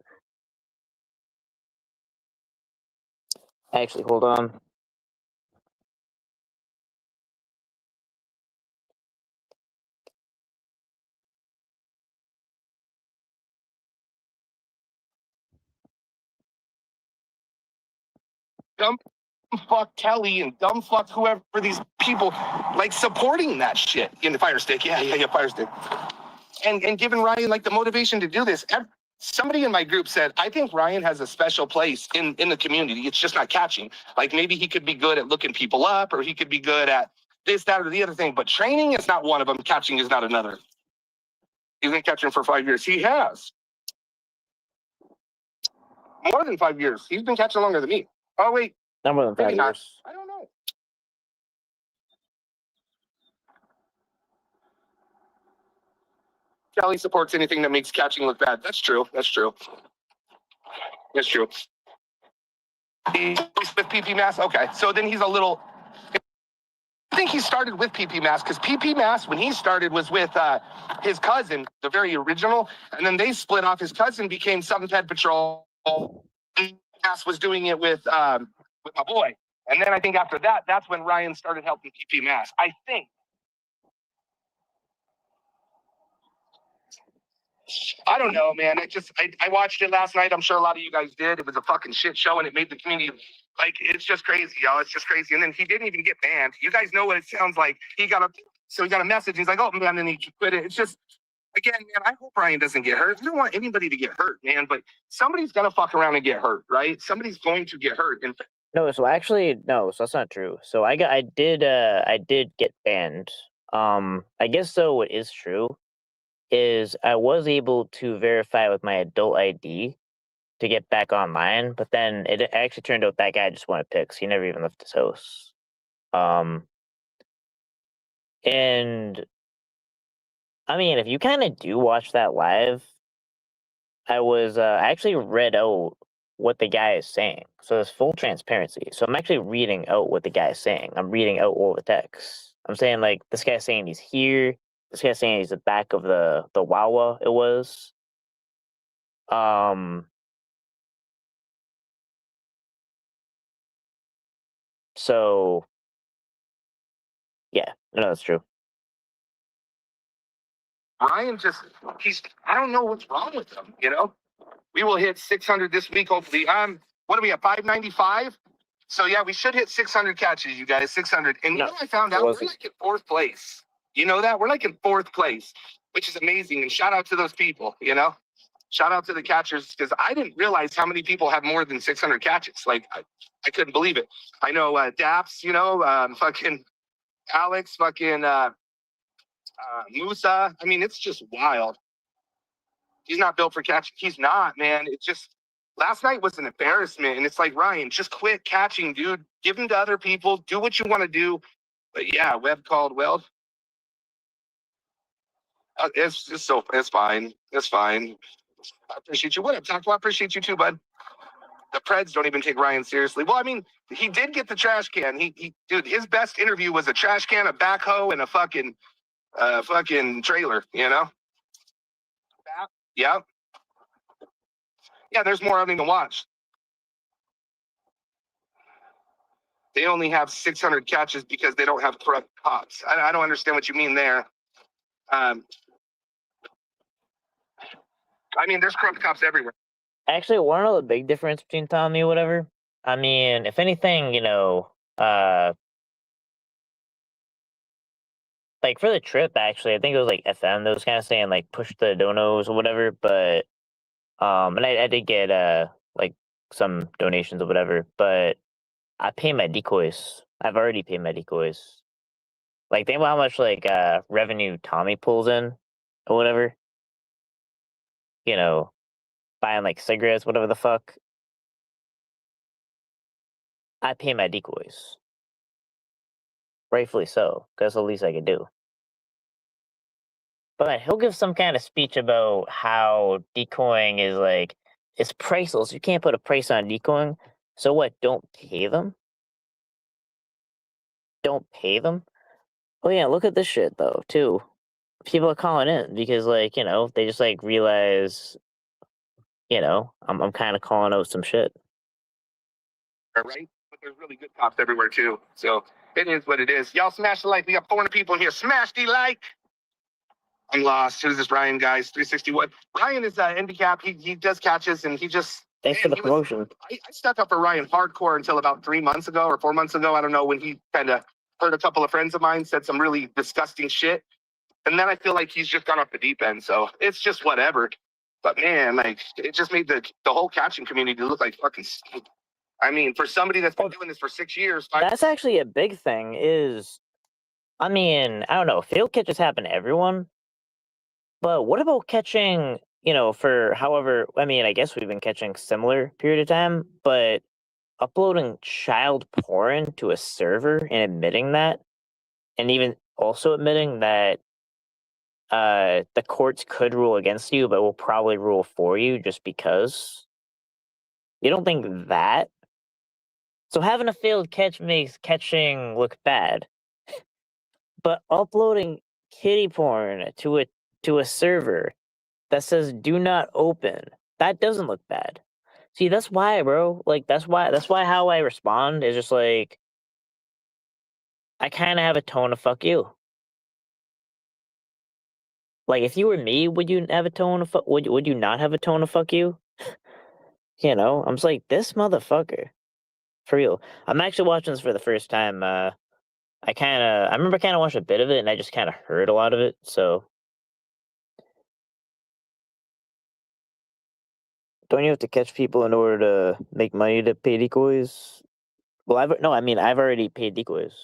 S1: Actually, hold on.
S2: Dumb fuck Kelly and dumb fuck whoever these people like supporting that shit in the Fire Stick. Yeah, Fire Stick. And giving Ryan like the motivation to do this. Somebody in my group said, I think Ryan has a special place in the community. It's just not catching. Like maybe he could be good at looking people up, or he could be good at this, that, or the other thing. But training is not one of them. Catching is not another. He's been catching for 5 years. He has. More than 5 years. He's been catching longer than me. Oh, wait.
S1: Not more than 5 years.
S2: I don't know. Kelly supports anything that makes catching look bad. That's true. He's with PP Mass. Okay, so then he's a little. I think he started with PP Mass because PP Mass, when he started, was with his cousin, the very original, and then they split off. His cousin became Southern Ped Patrol. Mass was doing it with my boy. And then I think after that, that's when Ryan started helping PP Mass. I think. I don't know, man. I watched it last night. I'm sure a lot of you guys did. It was a fucking shit show, and it made the community like it's just crazy, y'all. It's just crazy. And then he didn't even get banned. You guys know what it sounds like. He got a message. He's like, oh man, and he quit it. It's just again, man. I hope Ryan doesn't get hurt. I don't want anybody to get hurt, man. But somebody's gonna fuck around and get hurt, right? Somebody's going to get hurt. And
S1: No, so actually, no, so that's not true. So I did get banned. I guess so. What is true is I was able to verify with my adult ID to get back online, but then it actually turned out that guy just wanted pics. He never even left his house. And I mean, if you kind of do watch that live, I actually read out what the guy is saying. So there's full transparency. So I'm actually reading out what the guy is saying. I'm reading out all the text. I'm saying like this guy's saying he's here. This guy's saying he's the back of the Wawa. It was. So yeah, no, that's true.
S2: Ryan I don't know what's wrong with him, you know? We will hit 600 this week, hopefully. What are we at, 595? So yeah, we should hit 600 catches, you guys, 600. And you know what I found out? We're like in fourth place. You know that? We're like in fourth place, which is amazing. And shout out to those people, you know? Shout out to the catchers, because I didn't realize how many people have more than 600 catches. Like, I couldn't believe it. I know Daps, you know, fucking Alex, fucking Musa. I mean, it's just wild. He's not built for catching. He's not, man. It's just last night was an embarrassment. And it's like, Ryan, just quit catching, dude. Give them to other people. Do what you want to do. But yeah, Webb called Weld. It's just so it's fine. It's fine. I appreciate you. What up, Taco? I appreciate you too, bud. The Preds don't even take Ryan seriously. Well, I mean, he did get the trash can. Dude, his best interview was a trash can, a backhoe, and a fucking trailer, you know? Yeah. Yeah, there's more I don't even watch. They only have 600 catches because they don't have corrupt cops. I don't understand what you mean there. I mean, there's corrupt cops everywhere.
S1: Actually, want to know the big difference between Tommy or whatever? I mean, if anything, you know, like for the trip, actually, I think it was like FM that was kind of saying like push the donos or whatever. But and I did get like some donations or whatever. But I pay my decoys. I've already paid my decoys. Like think about how much like revenue Tommy pulls in or whatever. You know, buying like cigarettes, whatever the fuck. I pay my decoys. Rightfully so, because the least I could do. But he'll give some kind of speech about how decoying is like, it's priceless. You can't put a price on decoying. So what, don't pay them? Don't pay them? Oh yeah, look at this shit though, too. People are calling in because like, you know, they just like realize, you know, I'm kind of calling out some shit.
S2: Right? But there's really good cops everywhere too. So it is what it is. Y'all smash the like. We got 400 people in here. Smash the like. I'm lost. Who's this Ryan, guys? 361. Ryan is handicap. He does catches and he just.
S1: Thanks for the promotion.
S2: I stuck up for Ryan hardcore until about 3 months ago or 4 months ago. I don't know, when he kind of heard a couple of friends of mine said some really disgusting shit. And then I feel like he's just gone off the deep end. So it's just whatever. But man, like it just made the whole catching community look like fucking. I mean, for somebody that's been doing this for 6 years.
S1: That's actually a big thing is, I mean, I don't know, field catches happen to everyone. But what about catching, you know, for however, I mean, I guess we've been catching similar period of time, but uploading child porn to a server and admitting that, and even also admitting that the courts could rule against you, but will probably rule for you just because. You don't think that? So having a failed catch makes catching look bad, but uploading kitty porn to a server that says "do not open," that doesn't look bad. See, that's why, bro. Like, that's why how I respond is just like, I kind of have a tone of fuck you. Like, if you were me, would you have a tone of fuck? Would you not have a tone of fuck you? You know, I'm just like, this motherfucker. For real. I'm actually watching this for the first time. I remember kind of watched a bit of it, and I just kind of heard a lot of it. So, don't you have to catch people in order to make money to pay decoys? Well, I've already paid decoys.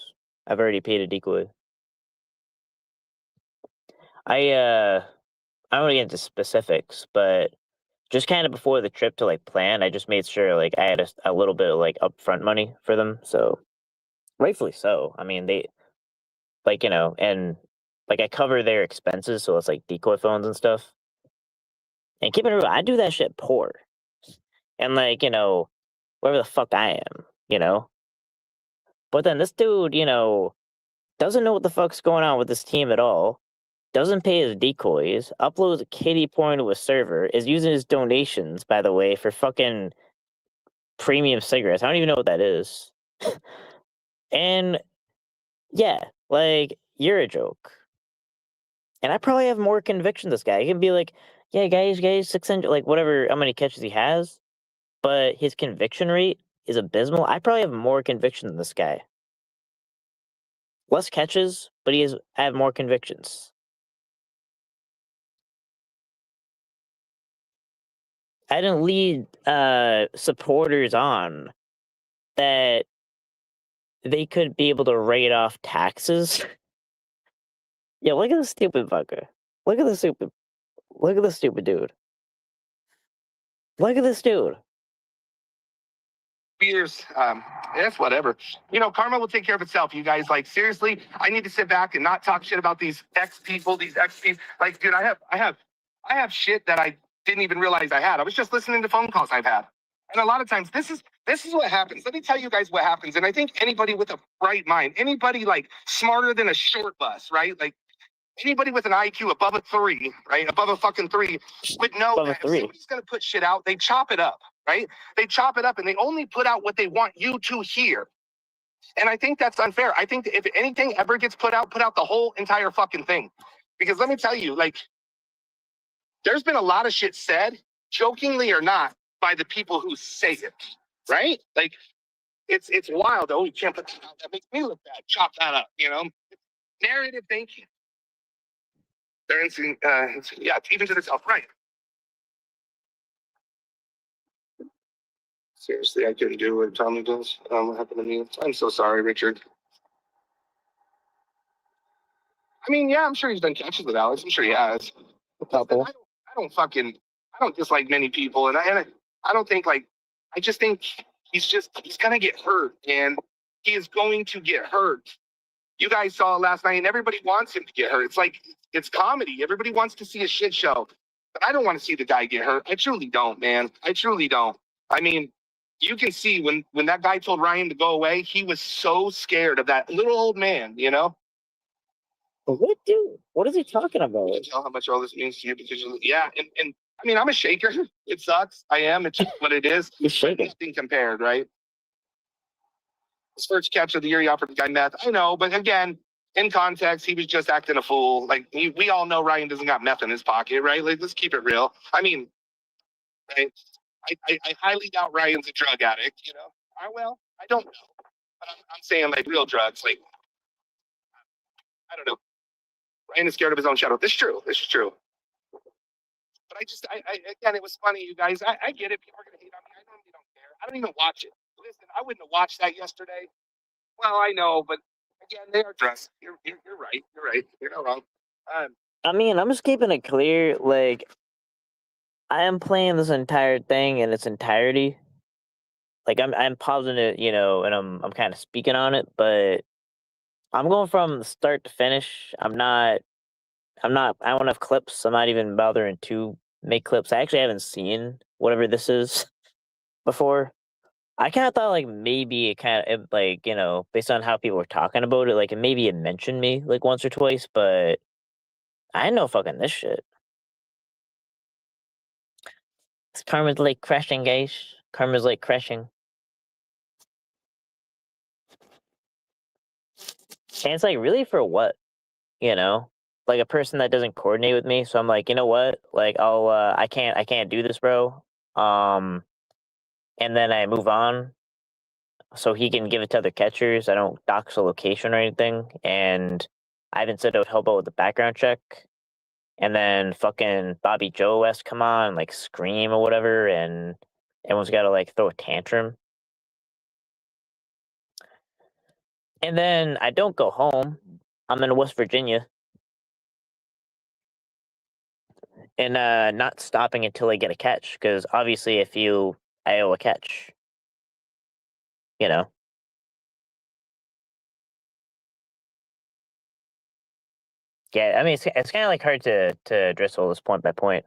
S1: I've already paid a decoy. I don't want to get into specifics, but just kind of before the trip to like plan, I just made sure like I had a little bit of like upfront money for them. So rightfully so. I mean, they like, and like I cover their expenses, so it's like decoy phones and stuff. And keep it real, I do that shit poor. And like, wherever the fuck I am, But then this dude, doesn't know what the fuck's going on with this team at all. Doesn't pay his decoys, uploads a kiddie porn to a server, is using his donations, by the way, for fucking premium cigarettes. I don't even know what that is. And yeah, like, you're a joke. And I probably have more conviction than this guy. He can be like, yeah, guys, 600, like, whatever, how many catches he has. But his conviction rate is abysmal. I probably have more conviction than this guy. Less catches, but I have more convictions. I didn't lead supporters on that they could be able to write off taxes. Yeah, look at this stupid fucker. Look at this stupid dude. Look at this dude.
S2: Years, it's whatever. Karma will take care of itself. You guys, like, seriously, I need to sit back and not talk shit about these ex people. Like, dude, I have shit that I didn't even realize I had. I was just listening to phone calls I've had, and a lot of times this is what happens. Let me tell you guys what happens. And I think anybody with a bright mind, anybody like smarter than a short bus, right? Like anybody with an IQ above a 3, right? Above a fucking 3 would know
S1: Above a
S2: that if
S1: 3.
S2: somebody's gonna put shit out, they chop it up, right? They chop it up and they only put out what they want you to hear. And I think that's unfair. I think if anything ever gets put out the whole entire fucking thing. Because let me tell you, like, there's been a lot of shit said, jokingly or not, by the people who say it, right? Like, it's wild. Oh, you can't put that out. That makes me look bad. Chop that up, Narrative thinking. They're even to themselves, right? Seriously, I couldn't do what Tommy does. What happened to me? I'm so sorry, Richard. I mean, yeah, I'm sure he's done catches with Alex. I'm sure he has.
S1: A couple.
S2: I don't dislike many people, and I don't think I just think he's gonna get hurt, and he is going to get hurt. You guys saw it last night, and everybody wants him to get hurt. It's like it's comedy. Everybody wants to see a shit show, but I don't want to see the guy get hurt. I truly don't, man. I truly don't. I mean, you can see when that guy told Ryan to go away, he was so scared of that little old man,
S1: What dude? What is he talking about?
S2: You can tell how much all this means to you because yeah, and I mean, I'm a shaker. It sucks. I am. It's just what it is.
S1: He's shaking.
S2: Nothing compared, right? His first catch of the year, he offered the guy meth. I know, but again, in context, he was just acting a fool. Like we all know Ryan doesn't got meth in his pocket, right? Like, let's keep it real. I mean, right? I highly doubt Ryan's a drug addict. I don't know, but I'm saying like real drugs. Like, I don't know. Ryan is scared of his own shadow. This is true. But again, it was funny, you guys. I get it. People are gonna hate on me. I normally don't care. I don't even watch it. Listen, I wouldn't have watched that yesterday. Well, I know, but again, they are dressed. You're right. You're right. You're not wrong.
S1: I mean, I'm just keeping it clear. Like, I am playing this entire thing in its entirety. Like, I'm pausing it, and I'm kind of speaking on it, but I'm going from start to finish. I don't have clips. I'm not even bothering to make clips. I actually haven't seen whatever this is before. I kind of thought like maybe it kind of like, based on how people were talking about it, like maybe it mentioned me like once or twice, but I didn't know fucking this shit. It's Karma's like crashing, guys. Karma's like crashing. And it's like, really for what? You know? Like a person that doesn't coordinate with me. So I'm like, you know what? Like I can't do this, bro. And then I move on so he can give it to other catchers. I don't dox a location or anything. And Ivan said it would help out with the background check. And then fucking Bobby Joe has to come on and like scream or whatever, and everyone's got to like throw a tantrum. And then I don't go home. I'm in West Virginia. And not stopping until I get a catch, because obviously I owe a catch. You know? Yeah, I mean it's kind of like hard to address all this point by point.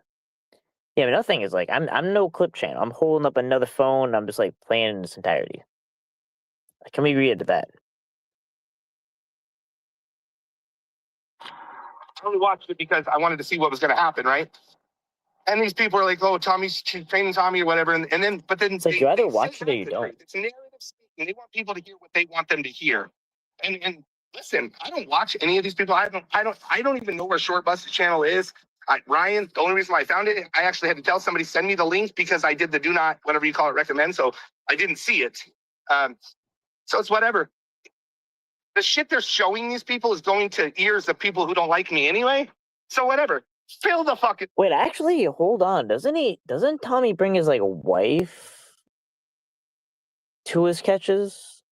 S1: Yeah, but another thing is like I'm no clip channel. I'm holding up another phone. I'm just like playing in its entirety. Can we read to that?
S2: I only watched it because I wanted to see what was going to happen, right? And these people are like, "Oh, Tommy's training Tommy or whatever," and then
S1: it's like you either watch it or you don't.
S2: It's narrative speaking. They want people to hear what they want them to hear. And listen, I don't watch any of these people. I don't even know where Short Bus's channel is. Ryan, the only reason why I found it, I actually had to tell somebody send me the link because I did the do not whatever you call it recommend, so I didn't see it. So it's whatever. The shit they're showing these people is going to ears of people who don't like me anyway. So whatever. Fill the fucking.
S1: Wait, actually, hold on. Doesn't Tommy bring his like wife to his catches?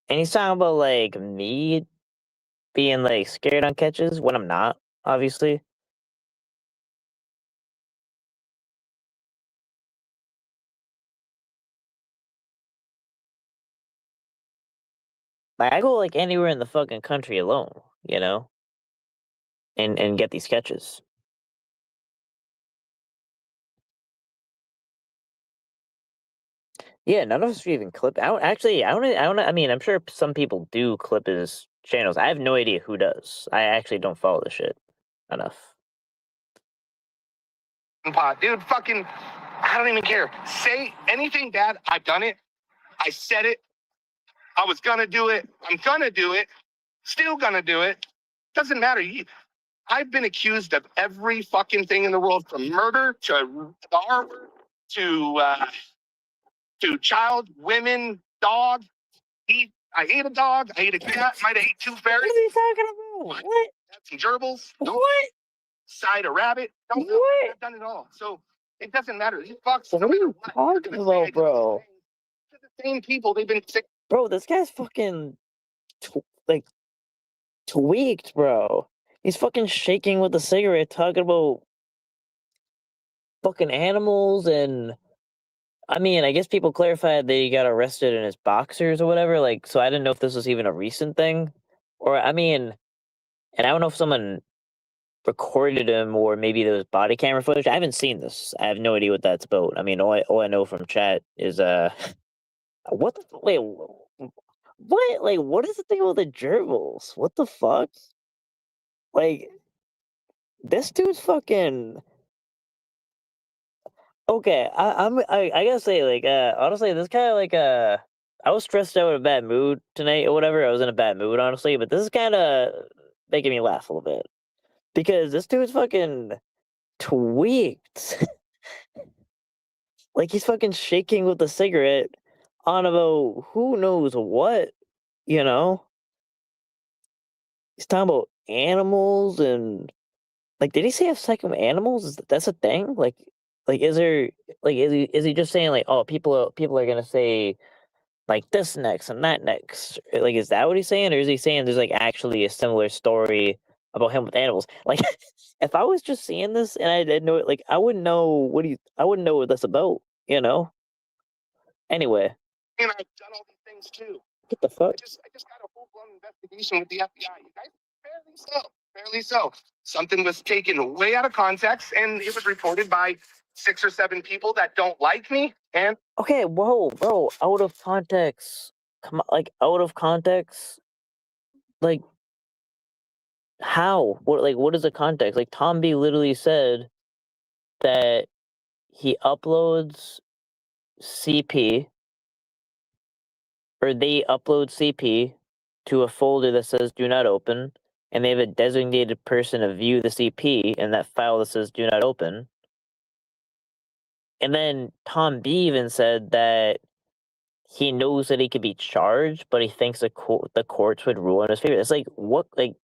S1: And he's talking about like me being like scared on catches when I'm not, obviously. Like I go like anywhere in the fucking country alone, you know? And get these catches. Yeah, none of us even clip. I mean, I'm sure some people do clip his channels. I have no idea who does. I actually don't follow the shit enough.
S2: Pot, dude, fucking, I don't even care. Say anything bad. I've done it. I said it. I was gonna do it. I'm gonna do it. Still gonna do it. Doesn't matter. I've been accused of every fucking thing in the world, from murder to the R word to child, women, dog. I ate a dog. I ate a cat. Might have ate two
S1: What
S2: ferrets.
S1: are you talking about? What?
S2: Had some gerbils.
S1: What?
S2: Side a rabbit. Don't know.
S1: What?
S2: I've done it all. So it doesn't matter. These fucks.
S1: What are you talking about, bro?
S2: They're the same people. They've been sick.
S1: Bro, this guy's fucking like tweaked, bro. He's fucking shaking with a cigarette, talking about fucking animals. And I mean, I guess people clarified that he got arrested in his boxers or whatever. Like, so I didn't know if this was even a recent thing, or I mean, and I don't know if someone recorded him or maybe there was body camera footage. I haven't seen this. I have no idea what that's about. I mean, all I know from chat is what the wait, what, like, what is the thing about the gerbils? What the fuck? Like, this dude's fucking okay. I gotta say, like, honestly, this kind of like I was stressed out in a bad mood tonight or whatever. I was in a bad mood, honestly, but this is kind of making me laugh a little bit because this dude's fucking tweaked. Like he's fucking shaking with a cigarette on about who knows what, you know? He's talking about animals and like, did he say have sex with animals? That's a thing? Like is there like is he just saying like, oh, people are gonna say like this next and that next? Like, is that what he's saying, or is he saying there's like actually a similar story about him with animals? Like, if I was just seeing this and I didn't know it, like I wouldn't know I wouldn't know what that's about, you know? Anyway,
S2: And I've done all these things too.
S1: what the fuck?
S2: I just got a full blown investigation with the FBI. You guys, fairly so. Fairly so. Something was taken way out of context, and it was reported by 6 or 7 people that don't like me. And
S1: Okay, whoa, bro, out of context. Come on, like out of context. Like how? What is the context? Like Tom B literally said that he uploads CP, or they upload CP to a folder that says do not open, and they have a designated person to view the CP in that file that says do not open. And then Tom B even said that he knows that he could be charged, but he thinks the courts would rule in his favor. It's like, what, like,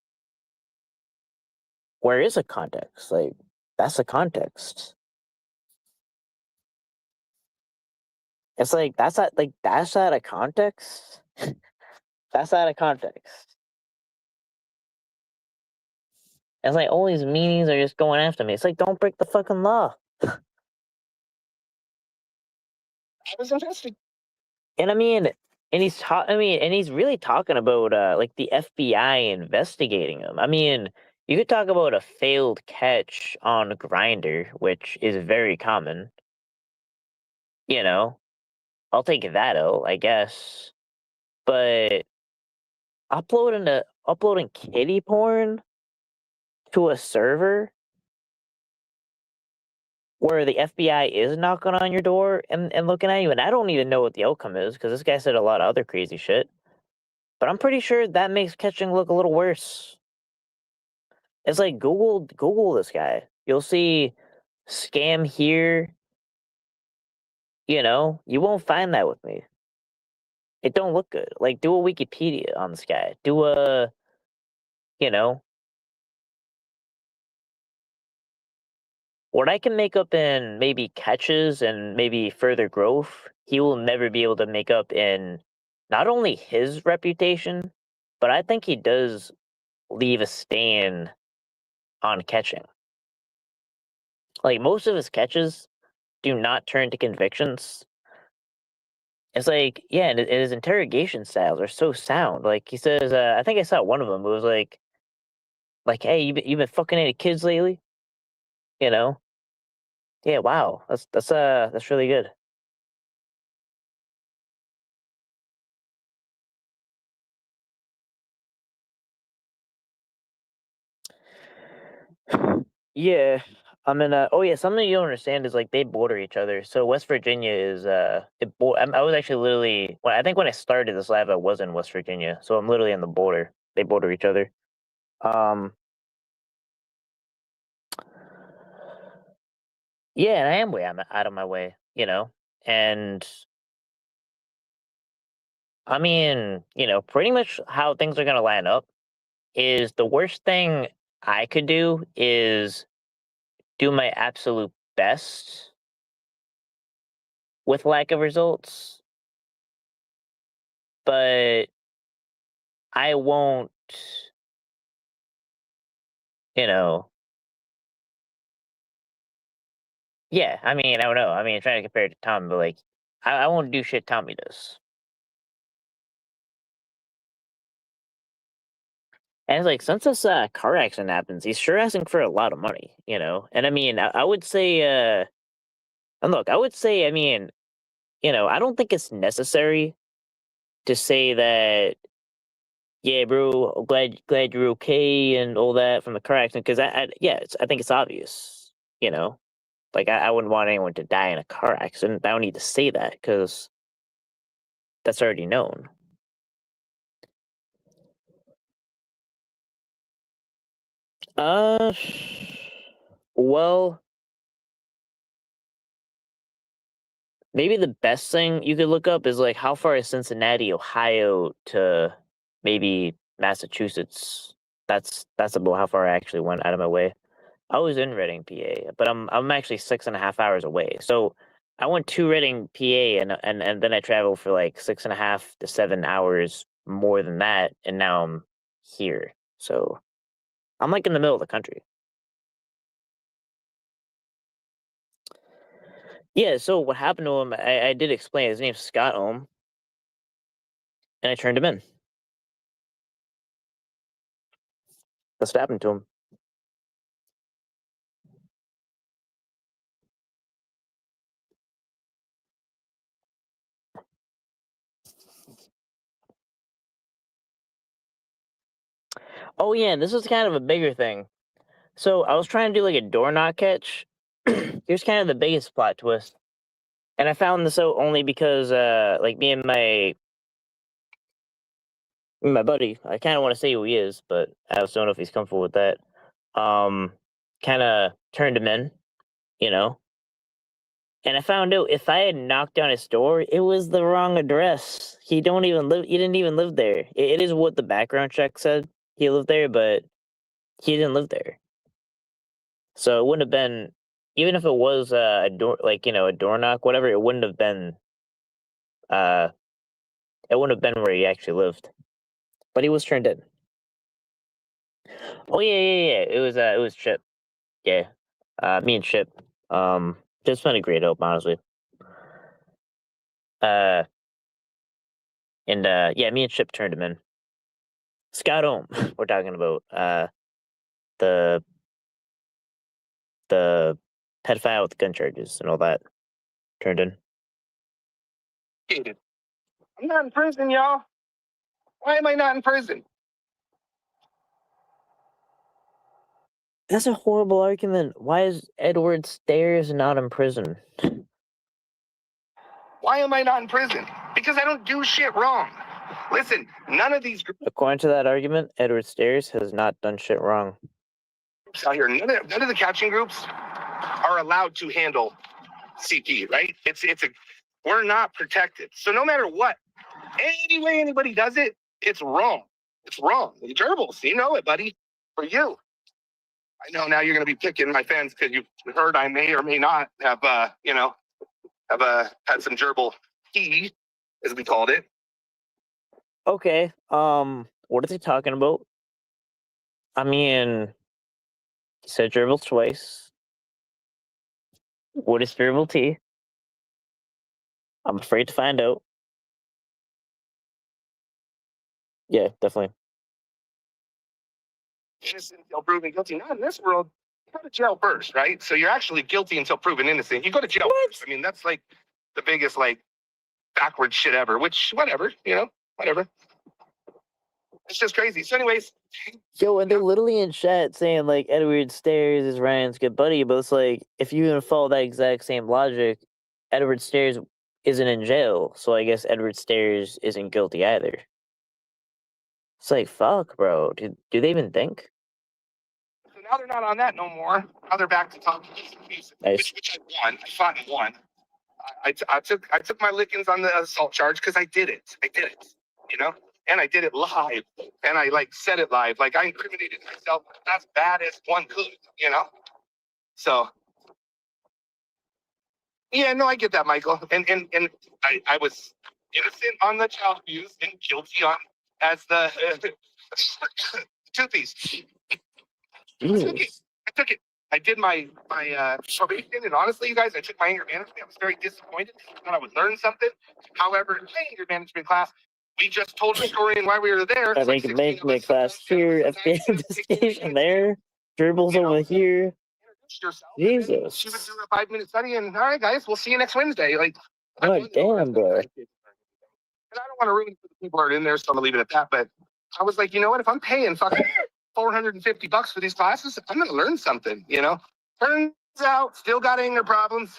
S1: where is the context? Like, that's the context. It's like, that's out of context. That's out of context. It's like all these meetings are just going after me. It's like, don't break the fucking law.
S2: I was investing.
S1: And I mean, and he's really talking about like the FBI investigating him. I mean, you could talk about a failed catch on Grindr, which is very common. You know, I'll take that out, I guess. But uploading kitty porn to a server where the FBI is knocking on your door and looking at you, and I don't even know what the outcome is because this guy said a lot of other crazy shit. But I'm pretty sure that makes catching look a little worse. It's like Google this guy. You'll see scam here. You know, you won't find that with me. It don't look good. Like, do a Wikipedia on this guy. Do a, you know, what I can make up in maybe catches and maybe further growth, he will never be able to make up in not only his reputation, but I think he does leave a stain on catching. Like, most of his catches do not turn to convictions. It's like, yeah, and his interrogation styles are so sound. Like he says, I think I saw one of them. It was like, hey, you been fucking any kids lately? You know? Yeah, wow, that's really good. Yeah, I mean, oh yeah, something you don't understand is like they border each other. So West Virginia is I was actually literally I think when I started this lab, I was in West Virginia, so I'm literally on the border. They border each other. Yeah, and I am way out of my way, you know, and I mean, you know, pretty much how things are gonna line up is the worst thing I could do is do my absolute best with lack of results, but I won't, you know. Yeah, I mean, I don't know. I mean, trying to compare it to Tom, but like, I won't do shit Tommy does. And it's like, since this car accident happens, he's sure asking for a lot of money, you know. And I mean, I would say, and look, I would say, I mean, you know, I don't think it's necessary to say that, yeah, bro, glad you're okay and all that from the car accident, because yeah, I think it's obvious, you know. Like, I wouldn't want anyone to die in a car accident. I don't need to say that because that's already known. Well, maybe the best thing you could look up is like how far is Cincinnati, Ohio to maybe Massachusetts. That's about how far I actually went out of my way. I was in Reading, PA, but I'm actually 6.5 hours away. So I went to Reading, PA, and then I traveled for like 6.5 to 7 hours more than that, and now I'm here. So I'm like in the middle of the country. Yeah, so what happened to him, I did explain. His name's Scott Ohm, and I turned him in. That's what happened to him. Oh yeah, and this is kind of a bigger thing. So I was trying to do like a door knock catch, here's kind of the biggest plot twist. And I found this out only because, like, me and my buddy, I kind of want to say who he is, but I also don't know if he's comfortable with that. Kind of turned him in, you know. And I found out if I had knocked on his door, it was the wrong address. He don't even live. He didn't even live there. It is what the background check said. He lived there, but he didn't live there. So it wouldn't have been, even if it was a door, like, a door knock, whatever. It wouldn't have been. It wouldn't have been where he actually lived. But he was turned in. Oh yeah. It was Chip. Yeah. Me and Chip. Just been a great help, honestly. Yeah, me and Chip turned him in. Scott Ohm, we're talking about. The pedophile with gun charges and all that turned in.
S2: I'm not in prison, y'all. Why am I not in prison?
S1: That's a horrible argument. Why is Edward Stairs not in prison?
S2: Why am I not in prison? Because I don't do shit wrong. Listen, none of these groups
S1: According to that argument, Edward Stairs has not done shit wrong.
S2: out here, none of the catching groups are allowed to handle CP, right? We're not protected. So no matter what, any way anybody does it, it's wrong. It's wrong. The gerbils, you know it, buddy. For you. I know now you're going to be picking my fans because you've heard I may or may not have, had some gerbil tea, as we called it.
S1: Okay, what are they talking about? I mean, he said gerbil twice. What is gerbil tea? I'm afraid to find out. Yeah, definitely.
S2: Innocent until proven guilty. Not in this world. You go to jail first, right? So you're actually guilty until proven innocent. You go to jail first. I mean, that's like the biggest, like, backward shit ever, which, whatever, whatever. It's just crazy. So anyways.
S1: Yo, and they're literally in chat saying, like, Edward Stairs is Ryan's good buddy, but it's like, if you even follow that exact same logic, Edward Stairs isn't in jail, so I guess Edward Stairs isn't guilty either. It's like, fuck, bro. Do they even think?
S2: So now they're not on that no more. Now they're back to talking
S1: Nice.
S2: which I won. I fought and won. I took my lickings on the assault charge because I did it. And I did it live. And I said it live. Like, I incriminated myself as bad as one could, So yeah, no, I get that, Michael. And I was innocent on the child abuse and guilty on as the toothies. I took it. I did my probation, and honestly, you guys, I took my anger management. I was very disappointed. I thought I would learn something. However, my anger management class, we just told the story and why we were there.
S1: I think management class here, FBI investigation there, gerbils over here. Jesus.
S2: She would do a 5-minute study, and all right, guys, we'll see you next Wednesday. Like,
S1: oh, damn, bro.
S2: And I don't want to ruin it for the people who are in there, so I'm gonna leave it at that. But I was like, you know what? If I'm paying fucking $450 for these classes, I'm gonna learn something. Turns out, still got anger problems.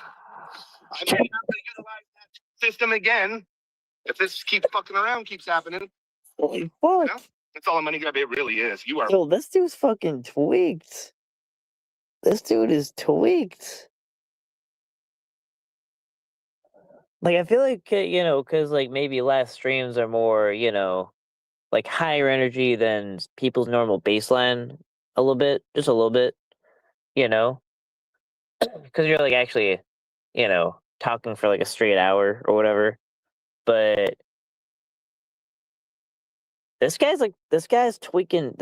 S2: I'm not gonna utilize that system again if this keeps happening.
S1: Holy fuck!
S2: That's all a money grab. It really is. You are.
S1: Yo, this dude's fucking tweaked. This dude is tweaked. Like, I feel like, because, like, maybe last streams are more, like, higher energy than people's normal baseline a little bit, just a little bit, because you're, like, actually, talking for, like, a straight hour or whatever. But this guy's tweaking,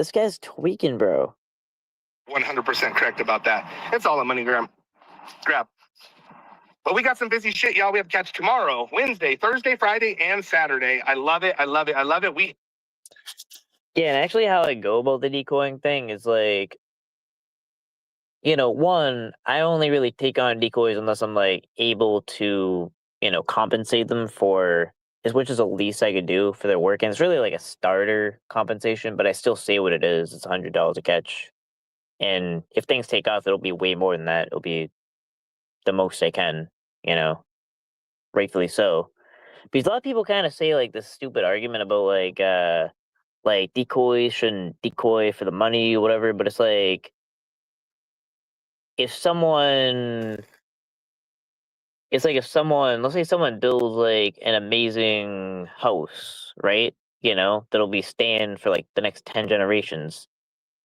S1: bro.
S2: 100% correct about that. It's all a money grab. But we got some busy shit, y'all. We have to catch tomorrow, Wednesday, Thursday, Friday, and Saturday. I love it.
S1: Yeah, and actually how I go about the decoying thing is like, one, I only really take on decoys unless I'm like able to, compensate them which is the least I could do for their work. And it's really like a starter compensation, but I still say what it is. It's $100 a catch. And if things take off, it'll be way more than that. It'll be the most they can, you know, rightfully so. Because a lot of people kind of say like this stupid argument about like decoys shouldn't decoy for the money or whatever, but it's like if someone if someone, let's say someone builds like an amazing house, right? You know, that'll be staying for like the next 10 generations,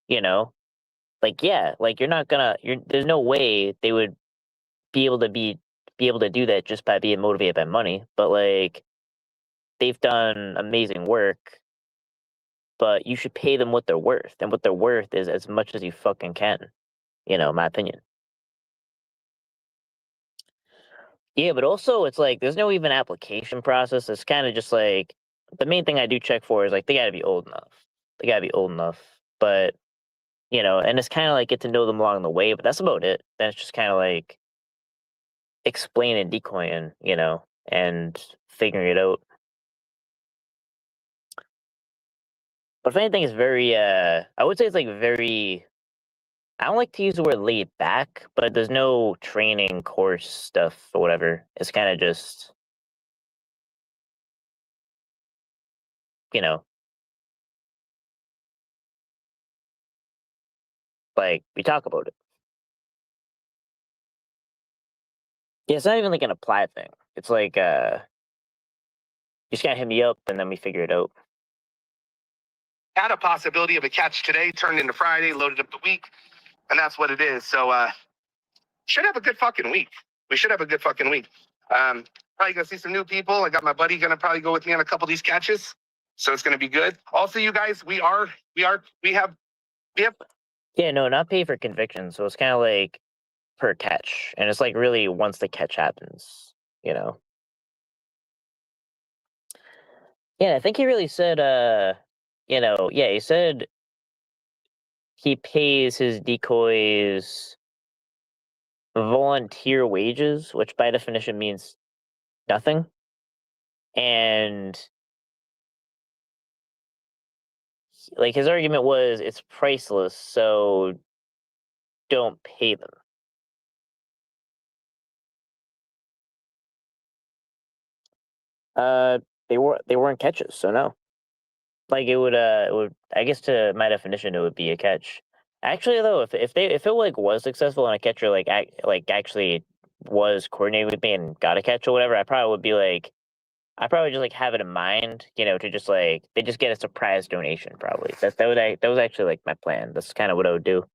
S1: you know? Like yeah, like there's no way they would be able to do that just by being motivated by money, but like they've done amazing work, but you should pay them what they're worth, and what they're worth is as much as you fucking can, you know, my opinion. Yeah, but also it's like there's no even application process. It's kind of just like the main thing I do check for is like they gotta be old enough. They gotta be old enough. But you know, and it's kind of like get to know them along the way, but that's about it. Then it's just kind of like explaining decoying, you know, and figuring it out. But if anything, it's very I would say it's like very. I don't like to use the word laid back, but there's no training course stuff or whatever. It's kind of just, you know, like we talk about it. Yeah, it's not even like an applied thing. It's like you just gotta hit me up and then we figure it out.
S2: Had a possibility of a catch today, turned into Friday, loaded up the week, and that's what it is. So should have a good fucking week. We should have a good fucking week. Probably gonna see some new people. I got my buddy gonna probably go with me on a couple of these catches, so it's gonna be good. Also, you guys, we have.
S1: Yeah, no, not pay for conviction. So it's kind of like per catch, and it's like really once the catch happens, you know. Yeah, I think he really said, you know, yeah, he said he pays his decoys volunteer wages, which by definition means nothing. And like his argument was it's priceless, so don't pay them. They weren't catches, so no. Like it would I guess to my definition it would be a catch. Actually though, if it like was successful and a catcher like actually was coordinating with me and got a catch or whatever, I probably would be like I probably just like have it in mind, you know, to just like they just get a surprise donation probably. That was actually like my plan. That's kind of what I would do.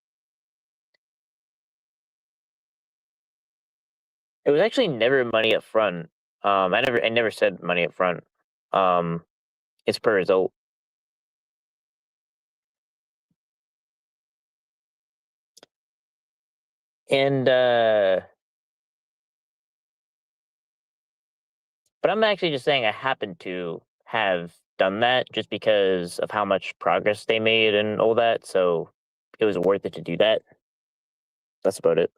S1: It was actually never money up front. I never said money up front. Um, it's per result. And but I'm actually just saying I happen to have done that just because of how much progress they made and all that. So it was worth it to do that. That's about it.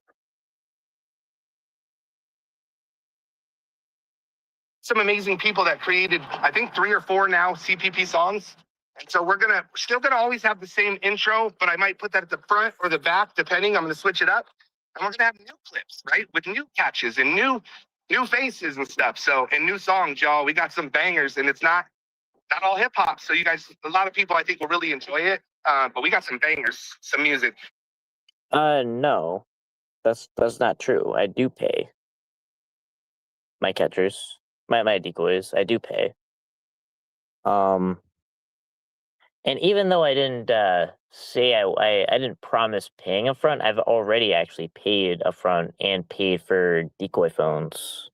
S2: Some amazing people that created, I think 3 or 4 now CPP songs. And so we're still gonna always have the same intro, but I might put that at the front or the back, depending. I'm gonna switch it up, and we're gonna have new clips, right, with new catches and new faces and stuff. So and new songs, y'all. We got some bangers, and it's not all hip hop. So you guys, a lot of people, I think, will really enjoy it. But we got some bangers, some music.
S1: No, that's not true. I do pay my catchers, my decoys. I do pay. And even though I didn't say I didn't promise paying upfront, I've already actually paid upfront and paid for decoy phones.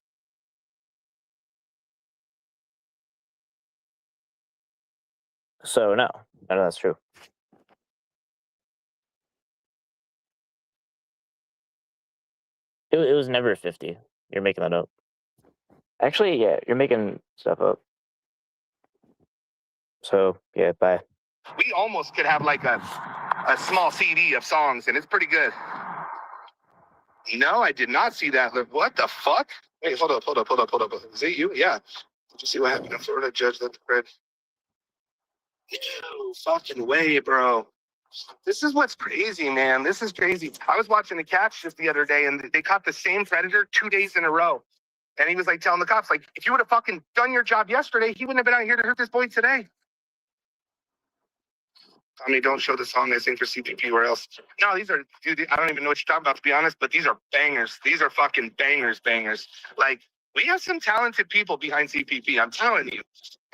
S1: So no, that's true. It was never 50. You're making that up. Actually, yeah, you're making stuff up. So yeah, bye.
S2: We almost could have like a small CD of songs, and it's pretty good. No, I did not see that. What the fuck? Wait, hold up. Is it you? Yeah. Did you see what happened in Florida? Judge that the bread. No fucking way, bro. This is what's crazy, man. This is crazy. I was watching a catch just the other day, and they caught the same predator 2 days in a row. And he was like telling the cops, like, if you would have fucking done your job yesterday, he wouldn't have been out here to hurt this boy today. I mean, don't show the song I sing for CPP or else. No, these are, dude, I don't even know what you're talking about, to be honest, but these are bangers. These are fucking bangers. Like, we have some talented people behind CPP, I'm telling you.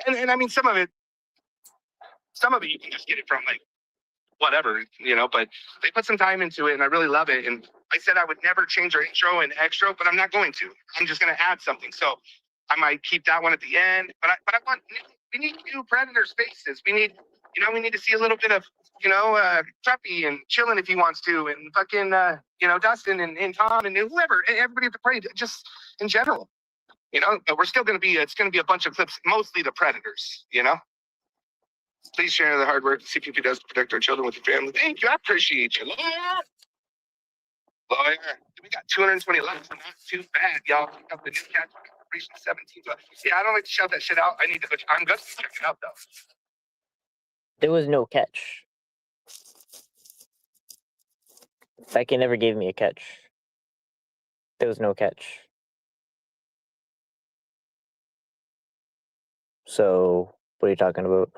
S2: And I mean, some of it you can just get it from, like, whatever, but they put some time into it, and I really love it. And I said I would never change our intro and extra, but I'm not going to. I'm just going to add something. So I might keep that one at the end, but I want, we need new Predator spaces. We need to see a little bit of, Preppy and chilling if he wants to, and fucking, Dustin and Tom and whoever, everybody at the parade, just in general, but we're still going to it's going to be a bunch of clips, mostly the Predators, Please share the hard work CPP does to protect our children with your family. Thank you. I appreciate you. Lawyer. We got 220 likes. Not too bad, y'all. Pick up the new catch. Operation 17. Yeah, I don't like to shout that shit out. I'm going to check it out, though.
S1: There was no catch. Becky never gave me a catch. There was no catch. So, what are you talking about?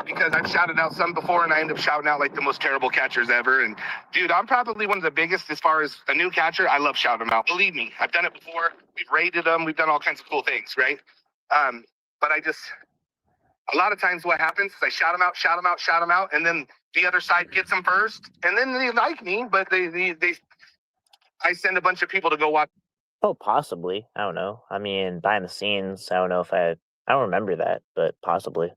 S2: Because I've shouted out some before, and I end up shouting out like the most terrible catchers ever. And dude, I'm probably one of the biggest as far as a new catcher. I love shouting them out. Believe me, I've done it before. We've rated them. We've done all kinds of cool things, right? But a lot of times what happens is I shout them out, and then the other side gets them first, and then they like me, but I send a bunch of people to go watch.
S1: Oh, possibly. I don't know. I mean, behind the scenes, I don't know if I don't remember that, but possibly.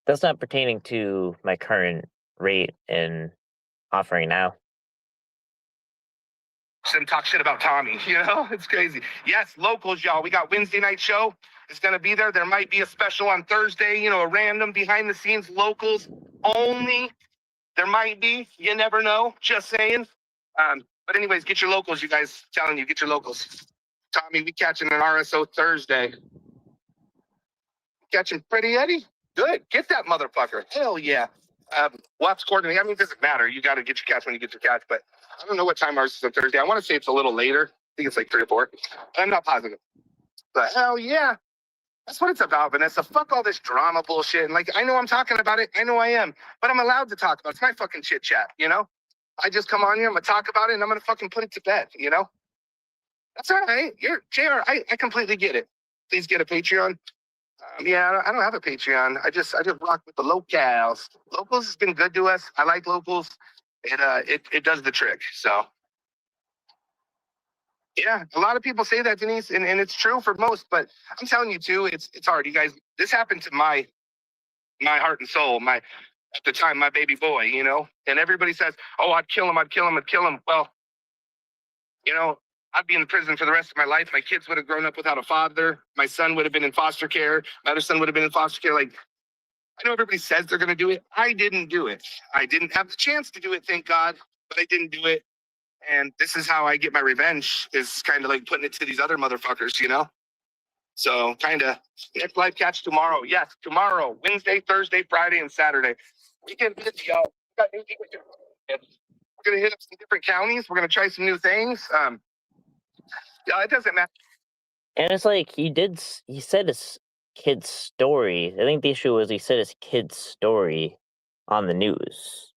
S1: That's not pertaining to my current rate and offering now.
S2: Them talk shit about Tommy, it's crazy. Yes, locals, y'all. We got Wednesday night show. It's going to be there. There might be a special on Thursday, a random behind the scenes locals only. There might be, you never know, just saying. But anyways, get your locals, you guys. Telling you, get your locals. Tommy, we catching an RSO Thursday. Catching Pretty Eddie? Good. Get that motherfucker. Hell yeah. We'll have to coordinate. I mean, it doesn't matter. You got to get your catch when you get your catch. But I don't know what time ours is on Thursday. I want to say it's a little later. I think it's like 3 or 4. I'm not positive. But hell yeah. That's what it's about, Vanessa. Fuck all this drama bullshit. And I know I'm talking about it. I know I am. But I'm allowed to talk about it. It's my fucking chit chat, I just come on here. I'm going to talk about it, and I'm going to fucking put it to bed, That's all right. JR, I completely get it. Please get a Patreon. Yeah, I don't have a Patreon. I just rock with the locals. Locals has been good to us. I like locals. It does the trick. So yeah, a lot of people say that, Denise, and it's true for most. But I'm telling you too, it's hard. You guys, this happened to my heart and soul. At the time, my baby boy. And everybody says, "Oh, I'd kill him. I'd kill him. I'd kill him." Well, I'd be in prison for the rest of my life. My kids would have grown up without a father. My son would have been in foster care. My other son would have been in foster care. I know everybody says they're going to do it. I didn't do it. I didn't have the chance to do it, thank God, but I didn't do it. And this is how I get my revenge, is kind of like putting it to these other motherfuckers, So kind of next live catch tomorrow. Yes, tomorrow, Wednesday, Thursday, Friday, and Saturday. Weekend busy, y'all. We're going to hit up some different counties. We're going to try some new things. Yeah, it doesn't matter.
S1: And it's like he said his kid's story. I think the issue was he said his kid's story on the news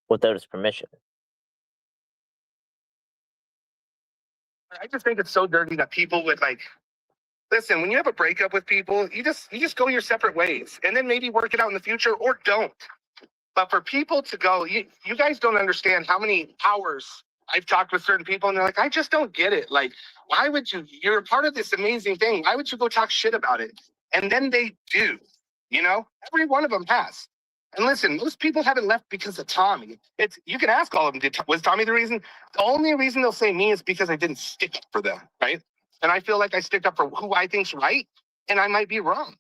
S1: without his permission.
S2: I just think it's so dirty that people would listen, when you have a breakup with people, you just go your separate ways, and then maybe work it out in the future, or don't. But for people to go, you guys don't understand how many hours I've talked with certain people, and they're like, I just don't get it. Why would you're a part of this amazing thing. Why would you go talk shit about it? And then they do, every one of them has. And listen, most people haven't left because of Tommy. You can ask all of them, was Tommy the reason? The only reason they'll say me is because I didn't stick up for them, right? And I feel like I stick up for who I think's right, and I might be wrong.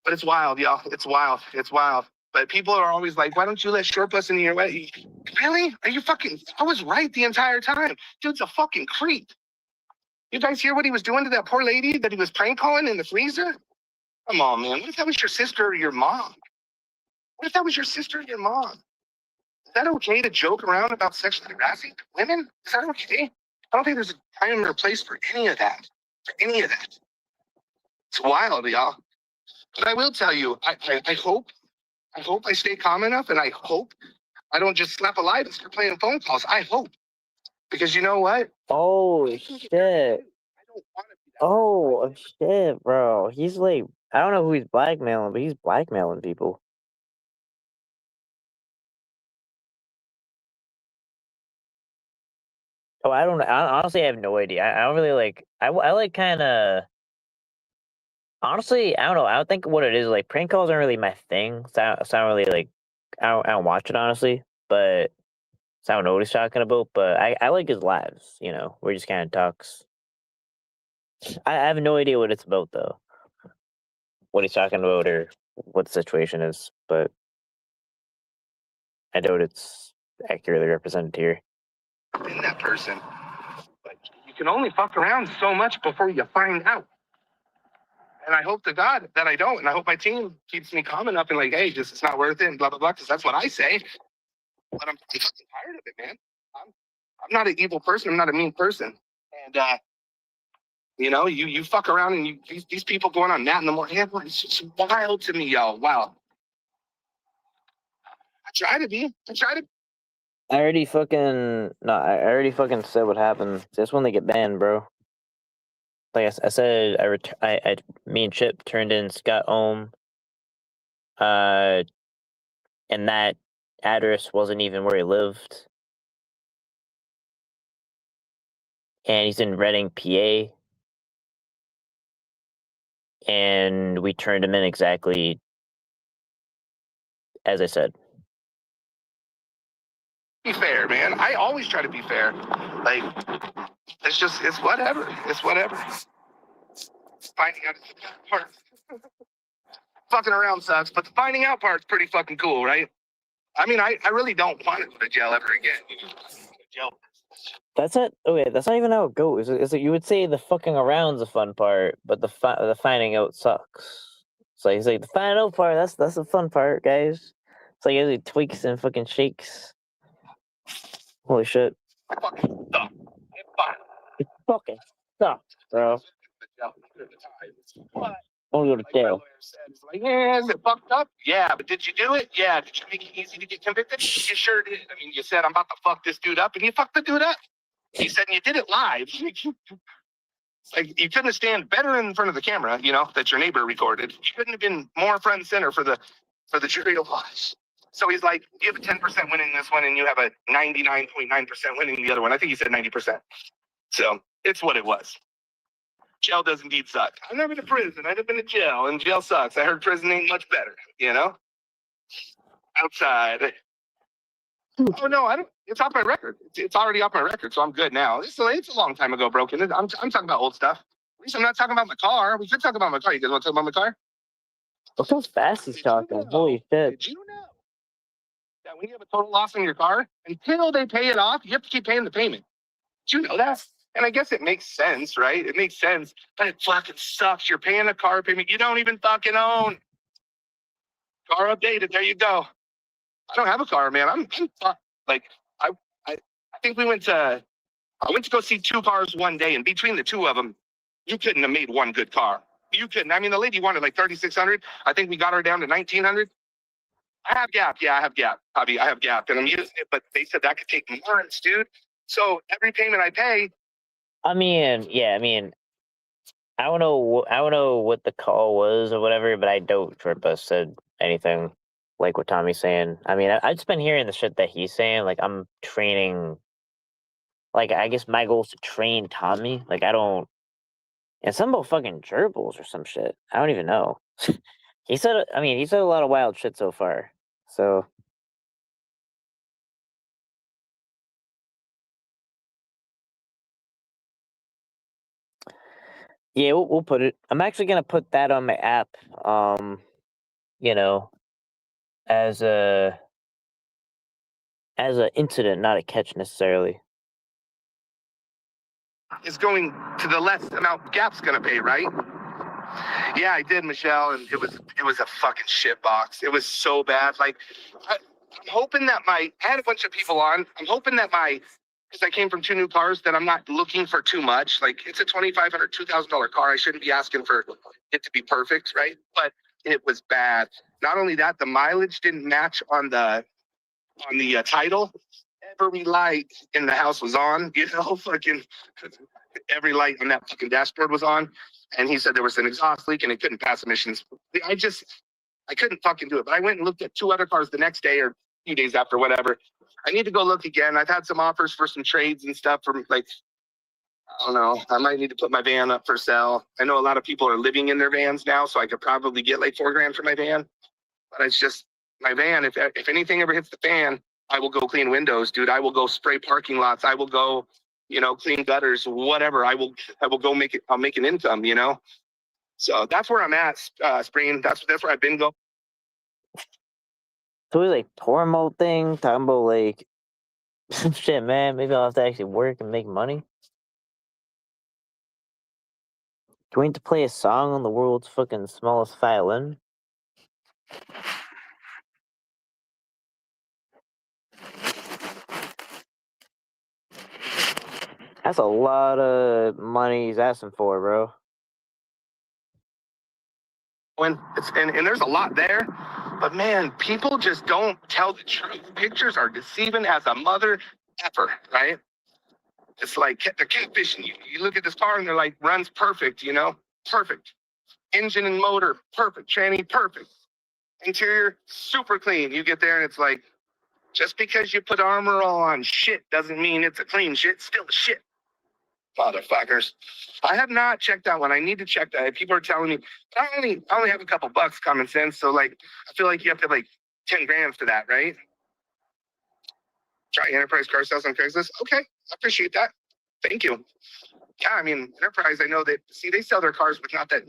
S2: But it's wild, y'all. It's wild. It's wild. But people are always like, why don't you let Shortbus in your way? Really? Are you fucking... I was right the entire time. Dude's a fucking creep. You guys hear what he was doing to that poor lady that he was prank calling in the freezer? Come on, man. What if that was your sister or your mom? What if that was your sister or your mom? Is that okay to joke around about sexually harassing women? Is that okay? I don't think there's a time or a place for any of that. For any of that. It's wild, y'all. But I will tell you, I hope I stay calm enough, and I hope I don't just slap a light and start playing phone calls. I hope. Because you know what?
S1: Oh shit.
S2: I don't want to be that.
S1: Oh shit, bro. He's like, I don't know who he's blackmailing, but he's blackmailing people. Oh, I don't know. Honestly, I have no idea. I don't really like. I like kind of. Honestly, I don't know. I don't think what it is like. Prank calls aren't really my thing. So I don't really like. I don't watch it honestly, but so I don't know what he's talking about. But I like his lives. You know, where he just kind of talks. I have no idea what it's about though. What he's talking about or what the situation is, but I doubt it's accurately represented here.
S2: In that person. But you can only fuck around so much before you find out. And I hope to God that I don't. And I hope my team keeps me calm enough and like, hey, just it's not worth it and blah, blah, blah. Because that's what I say. But I'm fucking tired of it, man. I'm not an evil person. I'm not a mean person. And, you know, you fuck around and these people going on Nat in the morning. It's just wild to me, y'all. Wow. I try to be.
S1: I already fucking said what happened. That's when they get banned, bro. Like I said, me and Chip turned in Scott Ohm, and that address wasn't even where he lived, and he's in Reading, PA, and we turned him in exactly as I said.
S2: Be fair, man. I always try to be fair. Like, it's whatever. It's whatever. Finding out part. Fucking around sucks, but the finding out part's pretty fucking cool, right? I mean, I really don't want to go to jail ever again. Jail.
S1: That's it. Okay, that's not even how it goes. It's like you would say the fucking around's the fun part, but the finding out sucks. So he's like the finding out part. That's the fun part, guys. It's like it tweaks and fucking shakes. Holy shit!
S2: I fucking suck.
S1: It fucking sucks, bro.
S2: What?
S1: I want to go to
S2: Like my
S1: jail.
S2: lawyer said, it's like, yeah, is it fucked up? Yeah, but did you do it? Yeah. Did you make it easy to get convicted? You sure did. I mean, you said, I'm about to fuck this dude up, and you fucked the dude up. He said, and you did it live. Like, you couldn't stand better in front of the camera, you know, that your neighbor recorded. You couldn't have been more front and center for the jury to watch. So he's like, you have a 10% winning this one, and you have a 99.9% winning the other one. I think he said 90%. So it's what it was. Jail does indeed suck. I've never been to prison. I've been to jail, and jail sucks. I heard prison ain't much better, you know? Outside. Oh, no, I don't. It's off my record. It's already off my record, so I'm good now. It's a long time ago, broken. I'm talking about old stuff. At least I'm not talking about my car. We could talk about my car. You guys want to talk about my car?
S1: Look how fast he's talking. Holy shit.
S2: Did you know that when you have a total loss on your car, until they pay it off, you have to keep paying the payment? Did you know that? And I guess it makes sense, right? It makes sense, but it fucking sucks. You're paying a car payment you don't even fucking own. Car updated. There you go. I don't have a car, man. I'm like, I think I went to go see two cars one day, and between the two of them, you couldn't have made one good car. You couldn't. I mean, the lady wanted like 3,600. I think we got her down to 1,900. I have Gap. Yeah, I have Gap. Hobby, I have Gap, and I'm using it, but they said that could take months, dude. So every payment I pay.
S1: I mean, yeah, I mean, I don't know what the call was or whatever, but I doubt Trippa said anything like what Tommy's saying. I mean, I've just been hearing the shit that he's saying. Like, I'm training. Like, I guess my goal is to train Tommy. Like, I don't. And some about fucking gerbils or some shit. I don't even know. He said a lot of wild shit so far. So. Yeah, we'll put it. I'm actually gonna put that on my app. You know, as a incident, not a catch necessarily.
S2: is going to the less amount Gap's gonna pay, right? Yeah, I did, Michelle, and it was a fucking shit box. It was so bad. Like, I'm hoping that I had a bunch of people on. I'm hoping that because I came from 2 new cars, that I'm not looking for too much. Like, it's a $2,500, $2,000 car. I shouldn't be asking for it to be perfect, right? But it was bad. Not only that, the mileage didn't match on the title. Every light in the house was on, fucking every light on that fucking dashboard was on. And he said there was an exhaust leak and it couldn't pass emissions. I couldn't fucking do it. But I went and looked at 2 other cars the next day or a few days after, whatever. I need to go look again. I've had some offers for some trades and stuff from, like, I don't know. I might need to put my van up for sale. I know a lot of people are living in their vans now, so I could probably get like $4,000 for my van. But it's just my van. If anything ever hits the fan, I will go clean windows, dude. I will go spray parking lots. I will go, clean gutters, whatever. I will go make it. I'll make an income, So that's where I'm at, Spring. That's where I've been going.
S1: So we like tour mode thing, talking about like shit, man. Maybe I'll have to actually work and make money. Do we need to play a song on the world's fucking smallest violin? That's a lot of money he's asking for, bro.
S2: And there's a lot there, but man, people just don't tell the truth. Pictures are deceiving as a mother effer, right? It's like they're catfishing you. You look at this car and they're like, runs perfect, perfect. Engine and motor, perfect. Tranny, perfect. Interior, super clean. You get there and it's like, just because you put armor on shit doesn't mean it's a clean shit. Still a shit. Motherfuckers. I have not checked that one. I need to check that. People are telling me, I only have a couple bucks common sense. So like, I feel like you have to have like 10 grand for that, right? Try Enterprise car sales on Craigslist. Okay, I appreciate that. Thank you. Yeah, I mean, Enterprise, I know that, they sell their cars with not that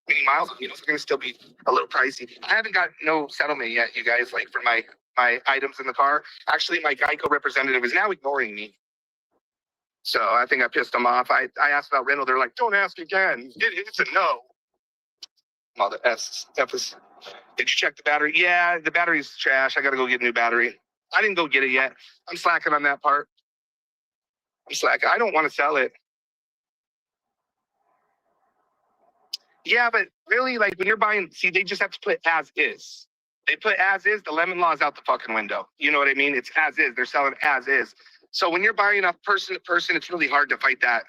S2: many miles. It's going to still be a little pricey. I haven't got no settlement yet, you guys, like for my items in the car. Actually, my Geico representative is now ignoring me. So I think I pissed them off. I asked about rental. They're like, don't ask again. It's a no. Mother F is. Did you check the battery? Yeah, the battery's trash. I got to go get a new battery. I didn't go get it yet. I'm slacking on that part. I'm slacking. I don't want to sell it. Yeah, but really, like when you're buying, they just have to put as is. They put as is, the lemon law is out the fucking window. You know what I mean? It's as is. They're selling as is. So when you're buying off person to person, it's really hard to fight that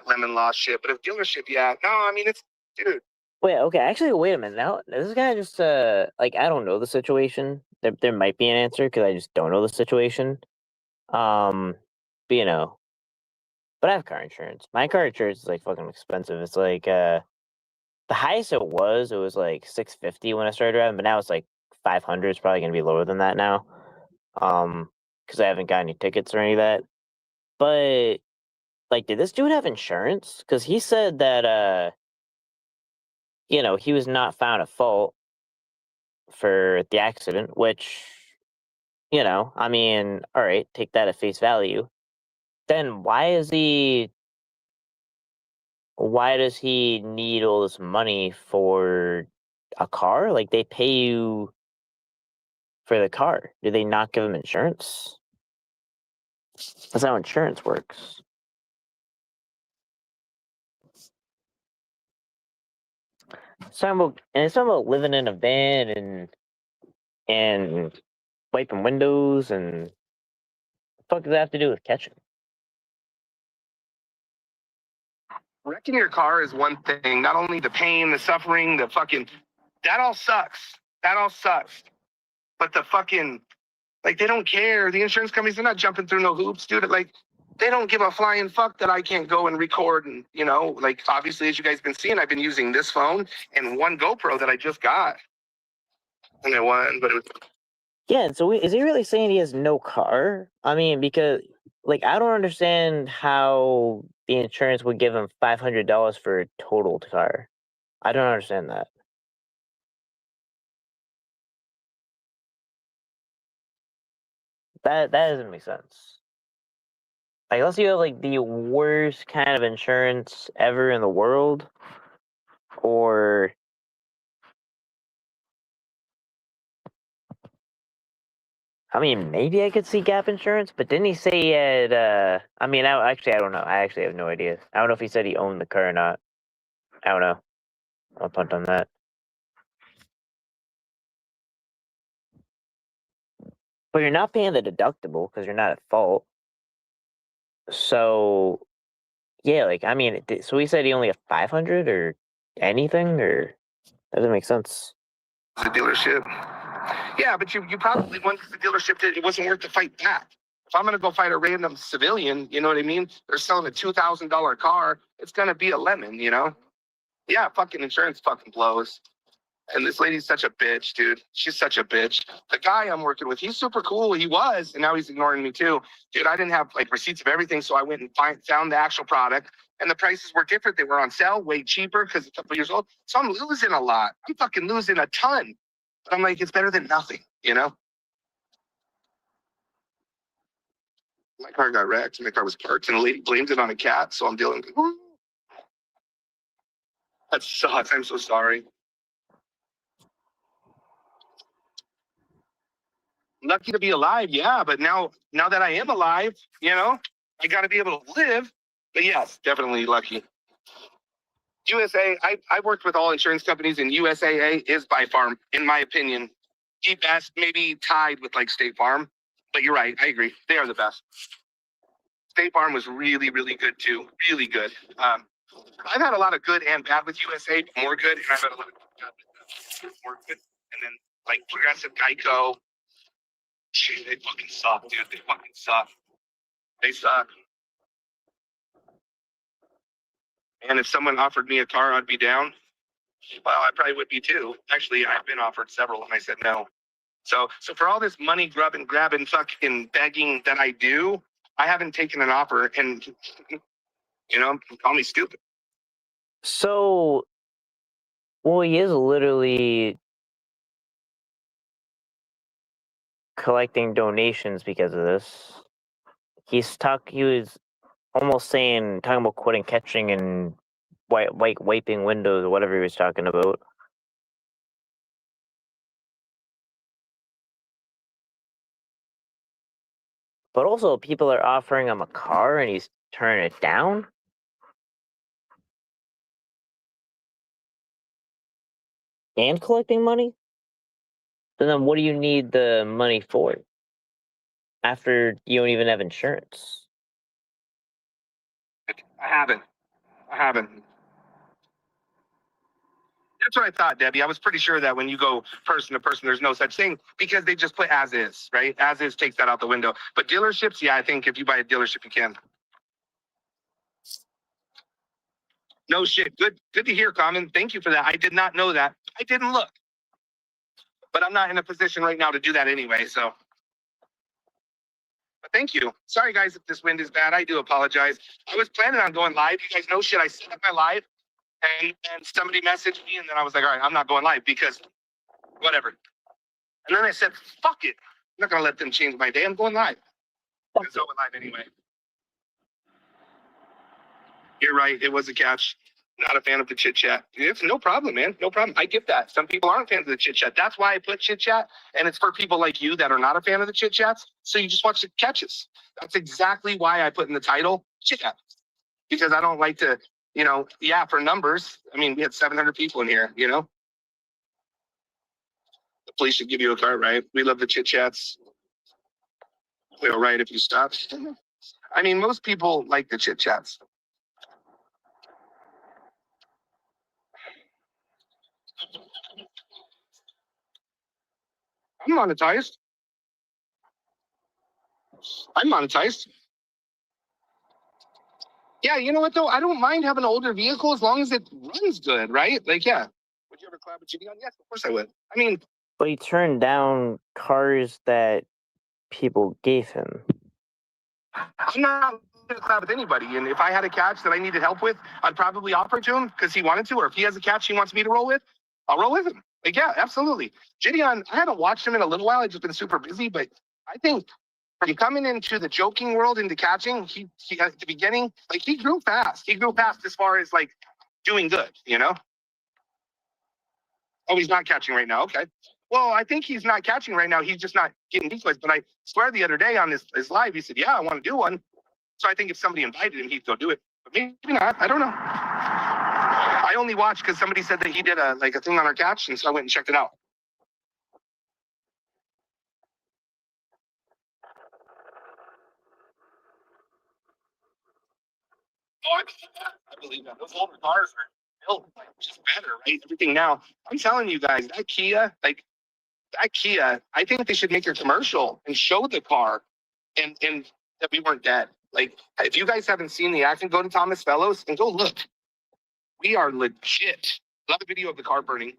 S2: lemon law shit. But if dealership, yeah, no, I mean, it's, dude.
S1: Wait, okay, actually, wait a minute. Now, this guy just, like, I don't know the situation. There might be an answer, because I just don't know the situation. But, but I have car insurance. My car insurance is, like, fucking expensive. It's, like, the highest it was like, $650 when I started driving, but now it's, like, $500. It's probably going to be lower than that now. Because I haven't got any tickets or any of that. But, like, did this dude have insurance? Because he said that, he was not found at fault for the accident, which, I mean, all right, take that at face value. Then why does he need all this money for a car? Like, they pay you for the car. Do they not give him insurance? That's how insurance works. It's talking about living in a van and wiping windows, and what the fuck does that have to do with catching?
S2: Wrecking your car is one thing. Not only the pain, the suffering, the fucking, that all sucks. That all sucks. But the fucking, like, they don't care. The insurance companies, they're not jumping through no hoops, dude. Like, they don't give a flying fuck that I can't go and record. And, like, obviously, as you guys been seeing, I've been using this phone and one GoPro that I just got. And it won, but it was.
S1: Yeah, so is he really saying he has no car? I mean, because, like, I don't understand how the insurance would give him $500 for a totaled car. I don't understand that. That doesn't make sense. Like, unless you have like the worst kind of insurance ever in the world, or I mean, maybe I could see gap insurance, but didn't he say he had? I mean, I don't know. I actually have no idea. I don't know if he said he owned the car or not. I don't know. I'll punt on that. But you're not paying the deductible because you're not at fault. So, yeah, like, I mean, so he said he only had 500 or anything, or that doesn't make sense.
S2: The dealership. Yeah, but you probably once the dealership did, it wasn't worth the fight back. If I'm gonna go fight a random civilian, you know what I mean? They're selling a $2,000 car. It's gonna be a lemon, you know? Yeah, fucking insurance fucking blows. And this lady's such a bitch, dude. She's such a bitch. The guy I'm working with, he's super cool. He was, and now he's ignoring me too. Dude, I didn't have like receipts of everything, so I went and found the actual product. And the prices were different. They were on sale, way cheaper because it's a couple years old. So I'm losing a lot. I'm fucking losing a ton. But I'm like, it's better than nothing, you know? My car got wrecked. My car was parked, and the lady blamed it on a cat. So I'm dealing. That sucks. I'm so sorry. Lucky to be alive, yeah. But now that I am alive, you know, I got to be able to live. But yes, definitely lucky. USA, I worked with all insurance companies, and USAA is by far, in my opinion, the best, maybe tied with like State Farm. But you're right, I agree. They are the best. State Farm was really, really good too. Really good. I've had a lot of good and bad with USA, more good, and I've had a lot of bad with more good. And then like Progressive, Geico, shit, they fucking suck, dude. They fucking suck. They suck. And if someone offered me a car, I'd be down. Well, I probably would be too. Actually, I've been offered several, and I said no. So for all this money grabbing, fucking begging that I do, I haven't taken an offer, and you know, call me stupid.
S1: So, well, he is literally collecting donations because of this. He was almost talking about quitting catching and wiping windows or whatever he was talking about. But also, people are offering him a car and he's turning it down. And collecting money? So then what do you need the money for? After you don't even have insurance.
S2: I haven't. That's what I thought, Debbie. I was pretty sure that when you go person to person, there's no such thing because they just put as is, right? As is takes that out the window. But dealerships, yeah, I think if you buy a dealership, you can. No shit. Good to hear, Common. Thank you for that. I did not know that. I didn't look. But I'm not in a position right now to do that anyway, so. But thank you. Sorry, guys, if this wind is bad. I do apologize. I was planning on going live. You guys know shit. I set up my live, and somebody messaged me, and then I was like, all right, I'm not going live because whatever. And then I said, fuck it. I'm not going to let them change my day. I'm going live. I'm going live anyway. You're right. It was a catch. Not a fan of the chit chat. It's no problem, man. No problem. I get that. Some people aren't fans of the chit chat. That's why I put chit chat. And it's for people like you that are not a fan of the chit chats. So you just watch the catches. That's exactly why I put in the title chit chat. Because I don't like to, you know, for numbers. I mean, we had 700 people in here, you know. The police should give you a car, right? We love the chit chats. We'll write if you stop. I mean, most people like the chit chats. I'm monetized. Yeah, you know what though? I don't mind having an older vehicle as long as it runs good, right? Like, yeah. Would you ever collab with Gideon? Yes, of course I would. I mean,
S1: but he turned down cars that people gave him.
S2: I'm not going to collab with anybody. And if I had a catch that I needed help with, I'd probably offer it to him because he wanted to. Or if he has a catch he wants me to roll with, I'll roll with him. Like, yeah, absolutely. Gideon, I haven't watched him in a little while. I've just been super busy. But I think from coming into the joking world into catching, he at the beginning, like he grew fast. He grew fast as far as like doing good, you know? Oh, he's not catching right now. Okay. Well, I think he's not catching right now. He's just not getting decoys. But I swear the other day on his live, he said, yeah, I want to do one. So I think if somebody invited him, he'd go do it. But maybe not. I don't know. I only watched because somebody said that he did a thing on our catch, and so I went and checked it out. Oh, I believe that. Those older cars are built like just better, right? Everything now. I'm telling you guys, that Kia, I think they should make a commercial and show the car and that we weren't dead. Like, if you guys haven't seen the accident, go to Thomas Fellows and go look. We are legit. Love the video of the car burning.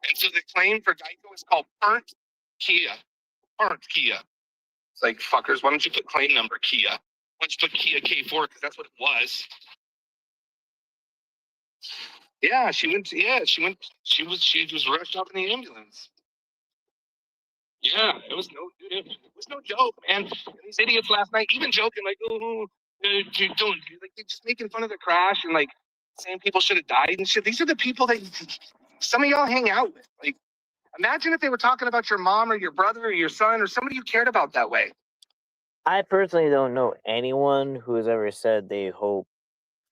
S2: And so the claim for Geico is called burnt Kia. Burnt Kia. It's like, fuckers, why don't you put claim number Kia? Why don't you put Kia K4? Because that's what it was. Yeah, she was rushed off in the ambulance. Yeah, it was no joke, man. These idiots last night even joking like, oh, don't like they just making fun of the crash and like saying people should have died and shit. These are the people that some of y'all hang out with. Like, imagine if they were talking about your mom or your brother or your son or somebody you cared about that way.
S1: I personally don't know anyone who has ever said they hope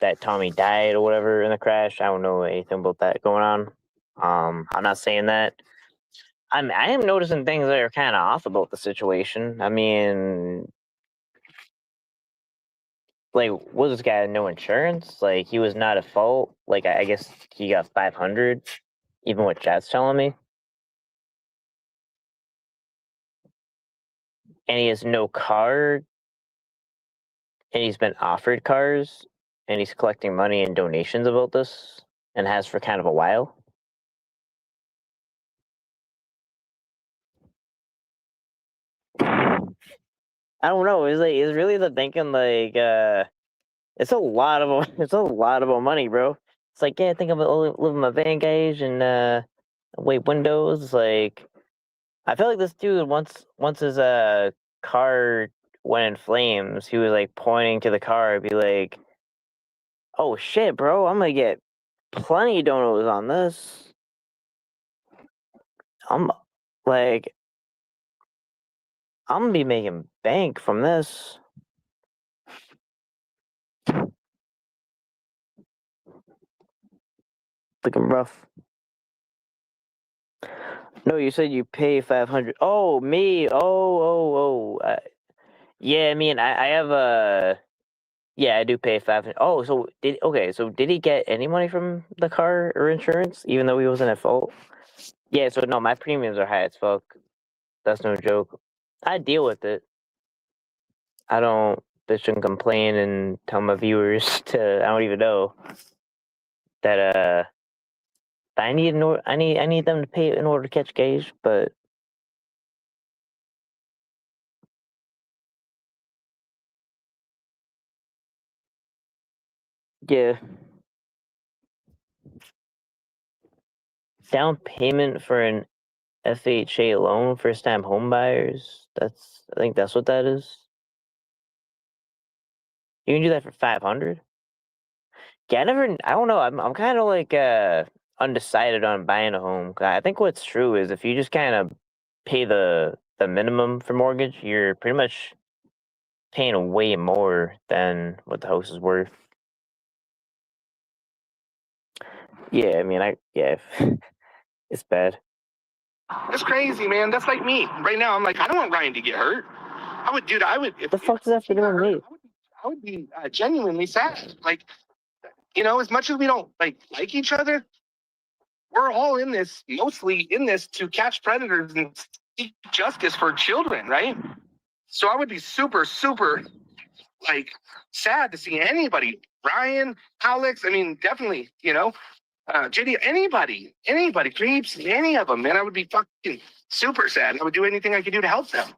S1: that Tommy died or whatever in the crash. I don't know anything about that going on. I'm not saying that. I am noticing things that are kind of off about the situation. I mean, like, was this guy no insurance? Like, he was not at fault. Like, I guess he got 500, even what Chad's telling me. And he has no car. And he's been offered cars. And he's collecting money and donations about this. And has for kind of a while. I don't know. It's really the thinking like it's a lot of money, bro. It's like, yeah, think of it, live in my van gauge and wait windows. Like, I feel like this dude once his car went in flames, he was like pointing to the car and be like, "Oh shit, bro, I'm gonna get plenty of donuts on this. I'm like, I'm gonna be making bank from this." Looking rough. No, you said you pay 500. Oh, me. Yeah, I mean, I have a. Yeah, I do pay 500. Oh, so did he get any money from the car or insurance, even though he wasn't at fault? Yeah, so no, my premiums are high as fuck. That's no joke. I deal with it. I don't bitch and complain and tell my viewers I don't even know that I need them to pay in order to catch Gage, but yeah. Down payment for an FHA loan, first time home buyers. I think that's what that is. You can do that for 500. Yeah, I don't know. I'm kind of like undecided on buying a home. I think what's true is if you just kind of pay the minimum for mortgage, you're pretty much paying way more than what the house is worth. Yeah, I mean, it's bad.
S2: That's crazy, man. That's like me right now. I'm like, I don't want Ryan to get hurt. I would. If
S1: the fuck does that have to do with me?
S2: I would be genuinely sad. Like, you know, as much as we don't like each other, we're all mostly in this to catch predators and seek justice for children, right? So I would be super, super like sad to see anybody, Ryan, Alex. I mean, definitely, you know, JD, anybody, creeps, any of them, man. I would be fucking super sad. I would do anything I could do to help them.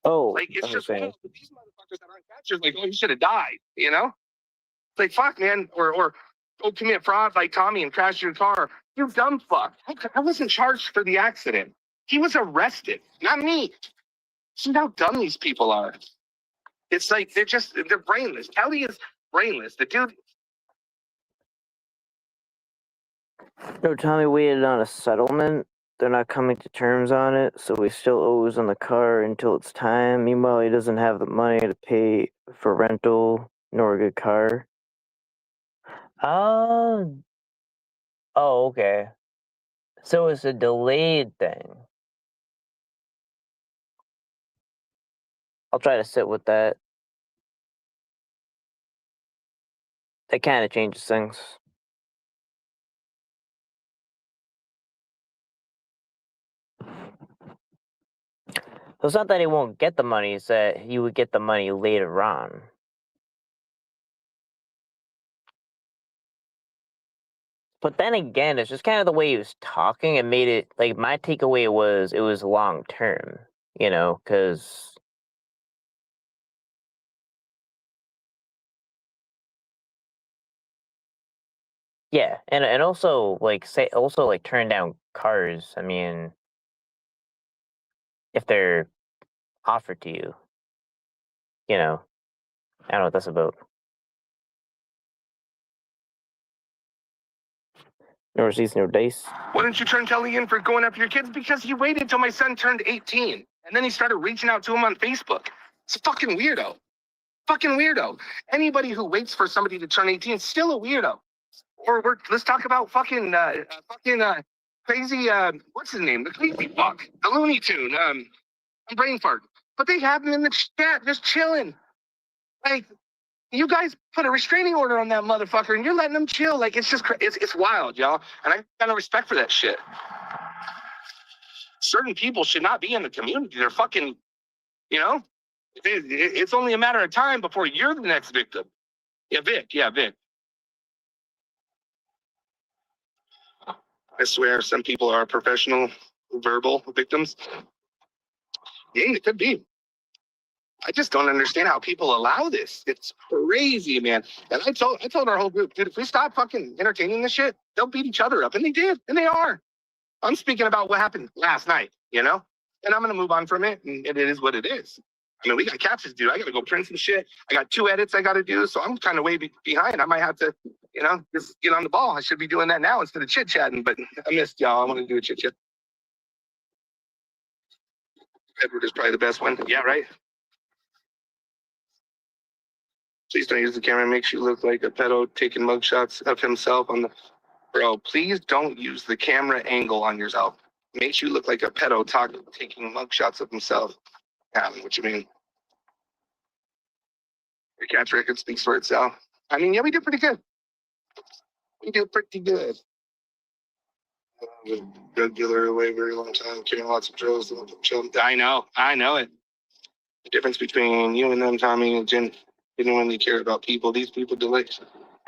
S1: Oh,
S2: like it's just these motherfuckers that aren't catchers, like, oh, you should have died, you know? Like, fuck, man, or go commit fraud like Tommy and crash your car. You dumb fuck. I wasn't charged for the accident. He was arrested, not me. See how dumb these people are. It's like they're brainless. Kelly is brainless. The dude.
S1: No, Tommy waited on a settlement. They're not coming to terms on it, so he still owes on the car until it's time. Meanwhile, he doesn't have the money to pay for rental nor a good car. Oh, okay. So it's a delayed thing. I'll try to sit with that. That kind of changes things. So it's not that he won't get the money, it's that he would get the money later on. But then again, it's just kind of the way he was talking. It made it, like, my takeaway was it was long term, because... Yeah, and also, like, turn down cars, I mean, if they're offered to you, I don't know what that's about. No receipts, no dice.
S2: Why didn't you turn Kelly in for going after your kids? Because he waited till my son turned 18. And then he started reaching out to him on Facebook. It's a fucking weirdo. Fucking weirdo. Anybody who waits for somebody to turn 18 is still a weirdo. Or let's talk about crazy, what's his name? The crazy fuck. The Looney Tune. Brain fart. But they have him in the chat just chilling. Like, you guys put a restraining order on that motherfucker and you're letting him chill. Like, it's just, it's wild, y'all. And I got no respect for that shit. Certain people should not be in the community. They're fucking, it's only a matter of time before you're the next victim. Yeah, Vic. I swear some people are professional verbal victims. Yeah, it could be. I just don't understand how people allow this. It's crazy, man. And I told our whole group, dude, if we stop fucking entertaining this shit, they'll beat each other up. And they did, and they are. I'm speaking about what happened last night, And I'm gonna move on from it, and it is what it is. I mean, we got captures to do. I gotta go print some shit. I got 2 edits I gotta do, so I'm kind of way behind. I might have to, just get on the ball. I should be doing that now instead of chit chatting. But I missed y'all. I want to do a chit chat. Edward is probably the best one. Yeah, right. Please don't use the camera. It makes you look like a pedo taking mugshots of himself on the. Bro, please don't use the camera angle on yourself. It makes you look like a pedo taking mugshots of himself. Yeah, what you mean? Your cat's record speaks for itself. I mean, yeah, we did pretty good. We do pretty good. Drug dealer away a very long time, carrying lots of drugs. I know it. The difference between you and them, Tommy and Jen, genuinely care about people. These people delay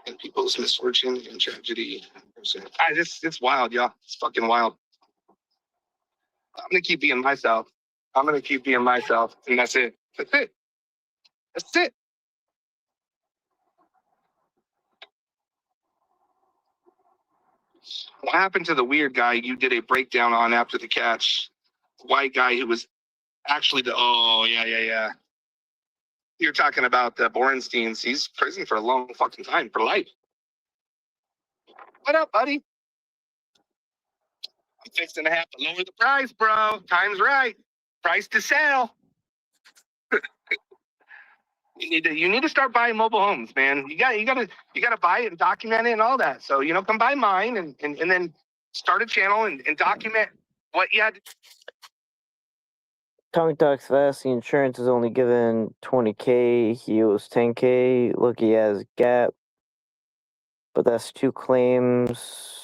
S2: and people's misfortune and tragedy. It's wild, y'all. It's fucking wild. I'm gonna keep being myself. And that's it. That's it. What happened to the weird guy you did a breakdown on after the catch? White guy who was actually yeah. You're talking about the Borensteins. He's in prison for a long fucking time, for life. What up, buddy? I'm fixing to have to lower the price, bro. Time's right. Price to sell. You need to start buying mobile homes, man. You gotta buy it and document it and all that. So come buy mine and then start a channel and document what you had.
S1: Tommy talks fast. The insurance is only given $20K. He owes $10K. Look, he has gap, but that's 2 claims.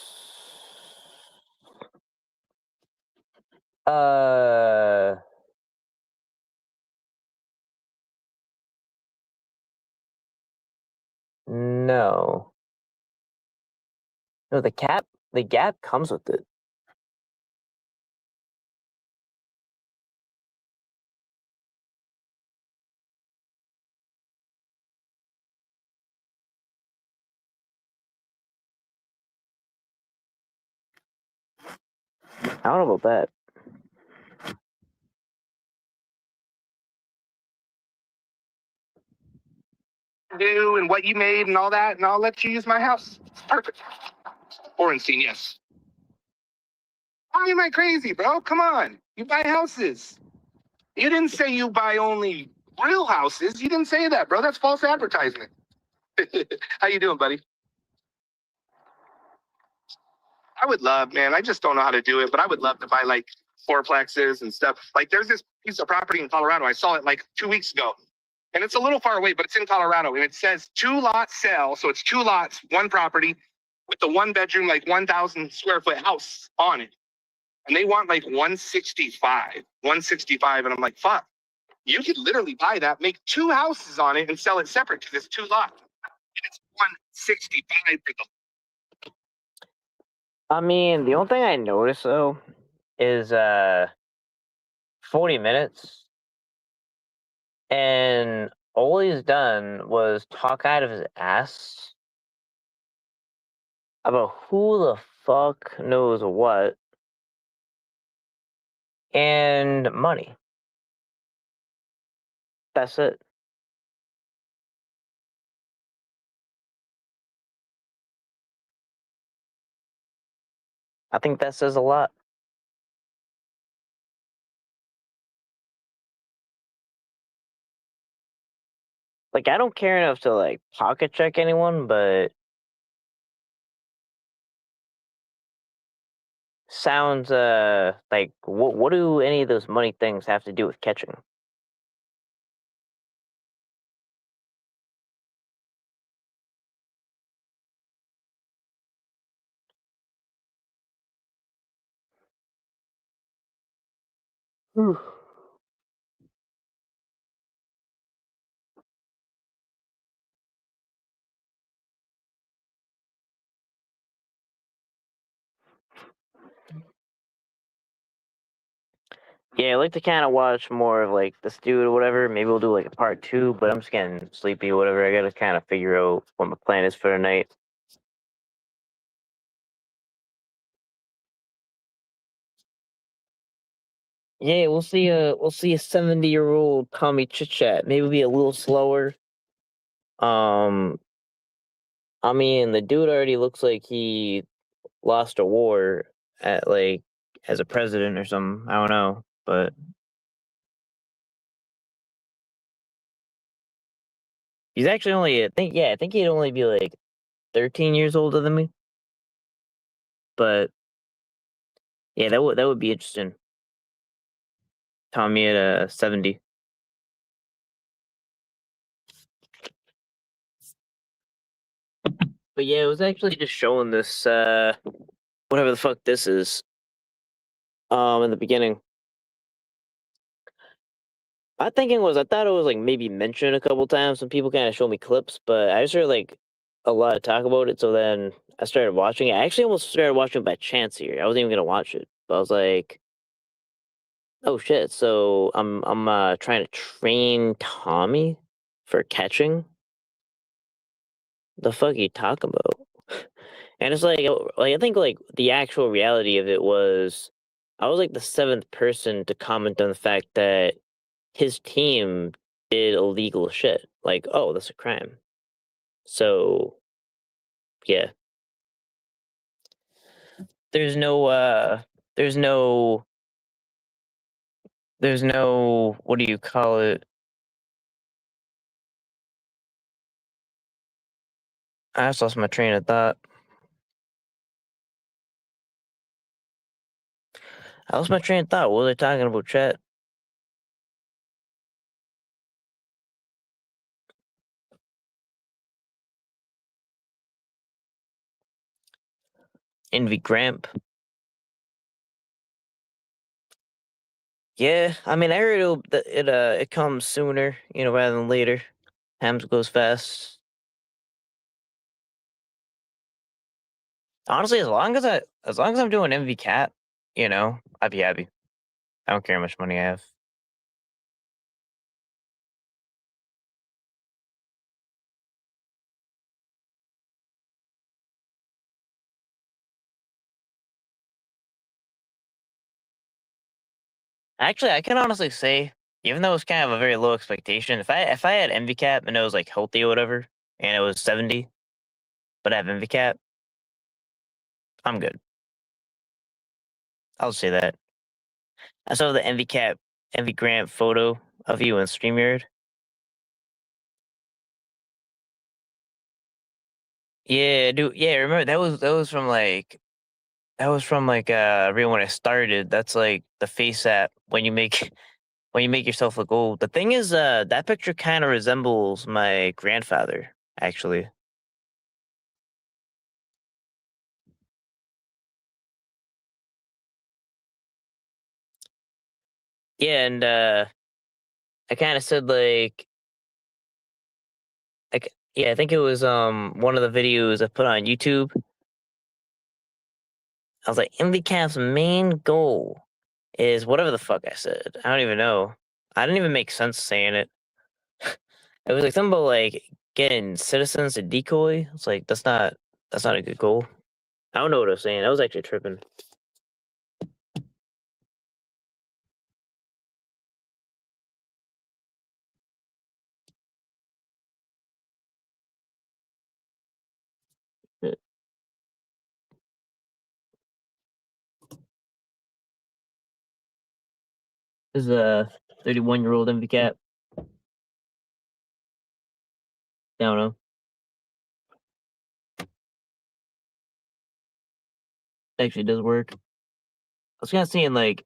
S1: No. No, the gap comes with it. I don't know about that.
S2: do and what you made and all that, and I'll let you use my house. It's perfect. Orenstein, yes. Why am I crazy, bro? Come on. You buy houses. You didn't say you buy only real houses. You didn't say that, bro. That's false advertisement. How you doing, buddy? I would love, man. I just don't know how to do it, but I would love to buy like fourplexes and stuff. Like there's this piece of property in Colorado. I saw it like 2 weeks ago. And it's a little far away, but it's in Colorado. And it says 2-lot sale. So it's 2 lots, one property with the 1-bedroom, like 1,000 square foot house on it. And they want like 165. And I'm like, fuck, you could literally buy that, make 2 houses on it and sell it separate because it's 2 lots. And it's 165 for the.
S1: I mean, the only thing I noticed though is 40 minutes, and all he's done was talk out of his ass about who the fuck knows what and money. That's it. I think that says a lot. Like, I don't care enough to like pocket check anyone, but sounds like what do any of those money things have to do with catching? Yeah, I like to kind of watch more of like this dude or whatever. Maybe we'll do like a part 2, but I'm just getting sleepy or whatever. I gotta kind of figure out what my plan is for the night. Yeah, we'll see a 70-year-old Tommy Chit Chat. Maybe be a little slower. Um, I mean, the dude already looks like he lost a war at like as a president or something. I don't know, but he's actually only I think he'd only be like 13 years older than me. But yeah, that would be interesting. Tommy at 70. But yeah, it was actually just showing this whatever the fuck this is in the beginning. I thought it was like maybe mentioned a couple times. Some people kind of showed me clips, but I just heard like a lot of talk about it. So then I started watching it. I actually almost started watching it by chance here. I wasn't even gonna watch it, but I was like, oh shit! So I'm trying to train Tommy for catching. The fuck you talking about? And it's like I think like the actual reality of it was, I was like the 7th person to comment on the fact that his team did illegal shit. Like, oh, that's a crime. So, yeah. There's no, there's no, there's no, what do you call it? I just lost my train of thought. I lost my train of thought. What was I talking about, chat? Envy Gramp. Yeah, I mean, I heard it comes sooner, rather than later. Time goes fast. Honestly, as long as I'm doing MV Cat, I'd be happy. I don't care how much money I have. Actually, I can honestly say even though it's kind of a very low expectation, if I had envy cap and it was like healthy or whatever, and it was 70, but I have envy cap, I'm good. I'll say that. I saw the envy cap, envy grant photo of you in StreamYard. Yeah, dude. Yeah, remember that was from like real when I started. That's like the face app when you make when you make yourself look old. The thing is, that picture kind of resembles my grandfather, actually. Yeah, and I kind of said like, yeah, I think it was one of the videos I put on YouTube. I was like, MVCap's main goal is whatever the fuck I said. I don't even know. I didn't even make sense saying it. It was like something about like getting citizens to decoy. It's like that's not a good goal. I don't know what I was saying. I was actually tripping. Shit. This is a 31-year-old MVCap. I don't know. Actually does work. I was kind of saying like,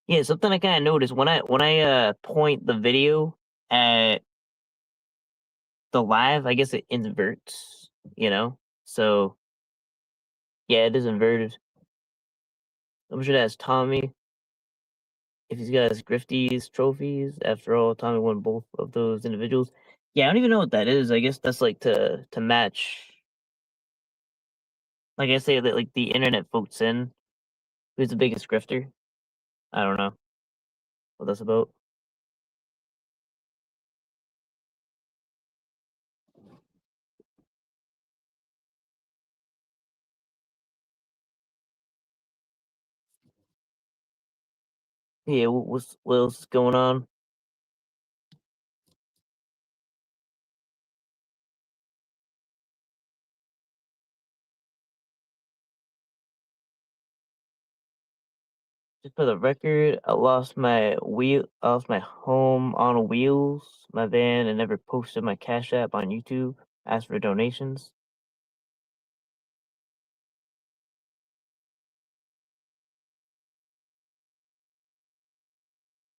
S1: yeah, something I kind of noticed when I point the video at the live, I guess it inverts, you know? So yeah, it is inverted. I'm sure that's Tommy. If he's got his Grifties trophies, after all, Tommy won both of those individuals. Yeah, I don't even know what that is. I guess that's like to match. Like I say that like the internet votes in who's the biggest grifter. I don't know what that's about. Yeah, what else is going on? Just for the record, I lost my home on wheels, my van, and never posted my Cash App on YouTube. Asked for donations.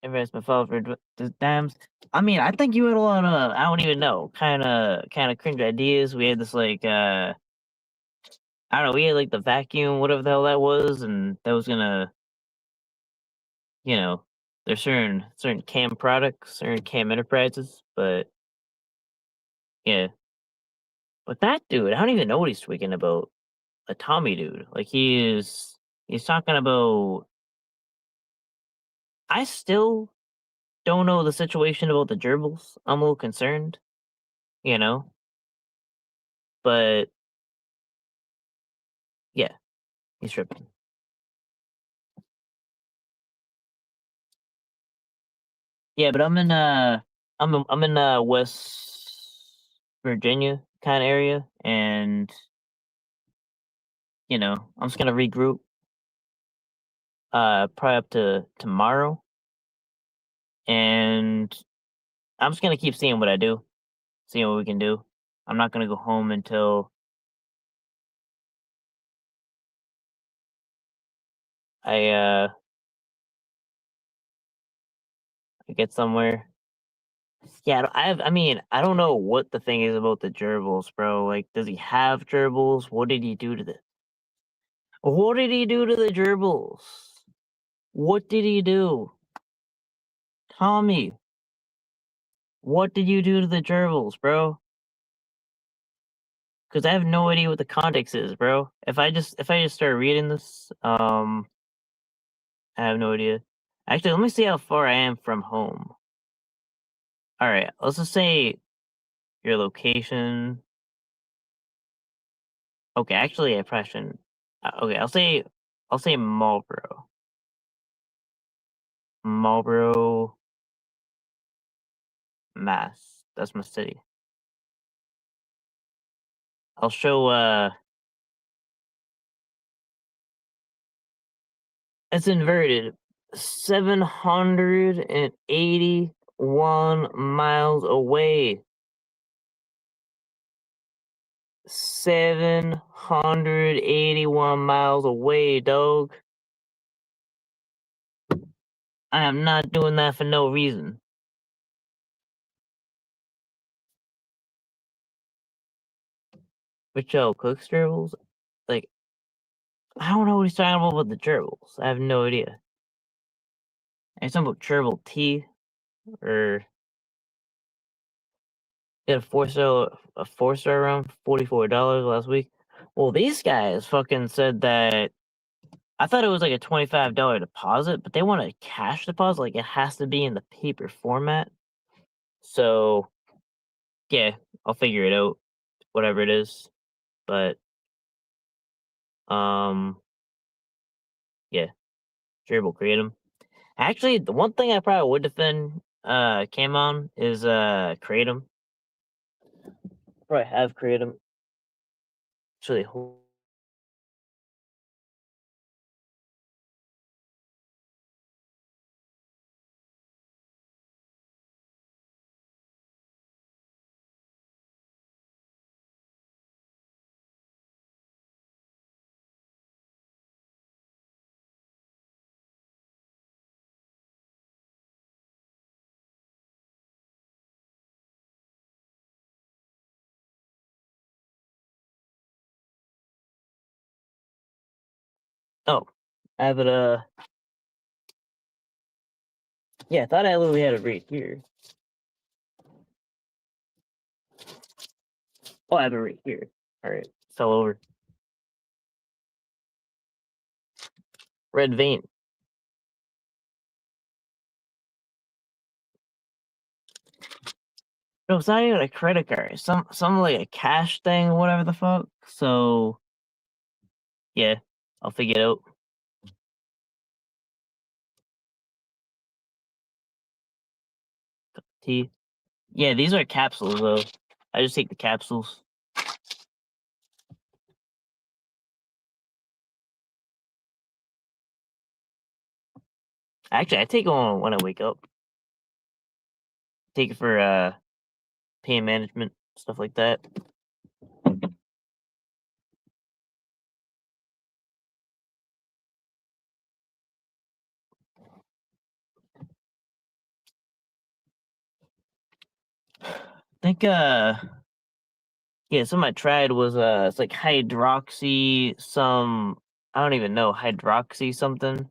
S1: Never asked my father for dams. I mean, I think you had a lot of I don't even know, kind of cringe ideas. We had this like I don't know, we had like the vacuum, whatever the hell that was, and that was gonna, you know, there's certain cam products, certain cam enterprises, but yeah. But that dude, I don't even know what he's tweaking about. A Tommy dude. Like he's talking about I still don't know the situation about the gerbils. I'm a little concerned, you know. But yeah, he's tripping. Yeah, but I'm in West Virginia kind of area, and you know, I'm just gonna regroup probably up to tomorrow, and I'm just gonna keep seeing what I do, seeing what we can do. I'm not gonna go home until I I get somewhere. Yeah, I mean, I don't know what the thing is about the gerbils, bro. Like, does he have gerbils? What did he do to the What did he do to the gerbils? What did he do? Tommy, what did you do to the gerbils, bro? Because I have no idea what the context is, bro. If I just start reading this, I have no idea. Actually, let me see how far I am from home. All right, let's just say your location. Okay, actually, I probably shouldn't. Okay, I'll say Marlboro. Marlboro, Mass. That's my city. I'll show. It's inverted. 781 miles away. 781 miles away, dog. I am not doing that for no reason. But yo, Cook's gerbils? Like, I don't know what he's talking about with the gerbils. I have no idea. He's talking about gerbil tea, or get a 4-star round for $44 last week. Well, these guys fucking said that. I thought it was like a $25 deposit, but they want a cash deposit. Like, it has to be in the paper format. So, yeah, I'll figure it out, whatever it is. But, yeah, gerbil Kratom. Actually, the one thing I probably would defend Cam on is Kratom. Probably have Kratom. It's really Oh, I have it. Yeah, I thought I literally had it right here. Oh, I have it right here. All right, fell over. Red vein. No, it's not even a credit card. It's some like a cash thing or whatever the fuck. So, yeah, I'll figure it out. Tea. Yeah, these are capsules though. I just take the capsules. Actually, I take one when I wake up. Take it for pain management, stuff like that. I think yeah, something I tried was it's like hydroxy some, I don't even know, hydroxy something.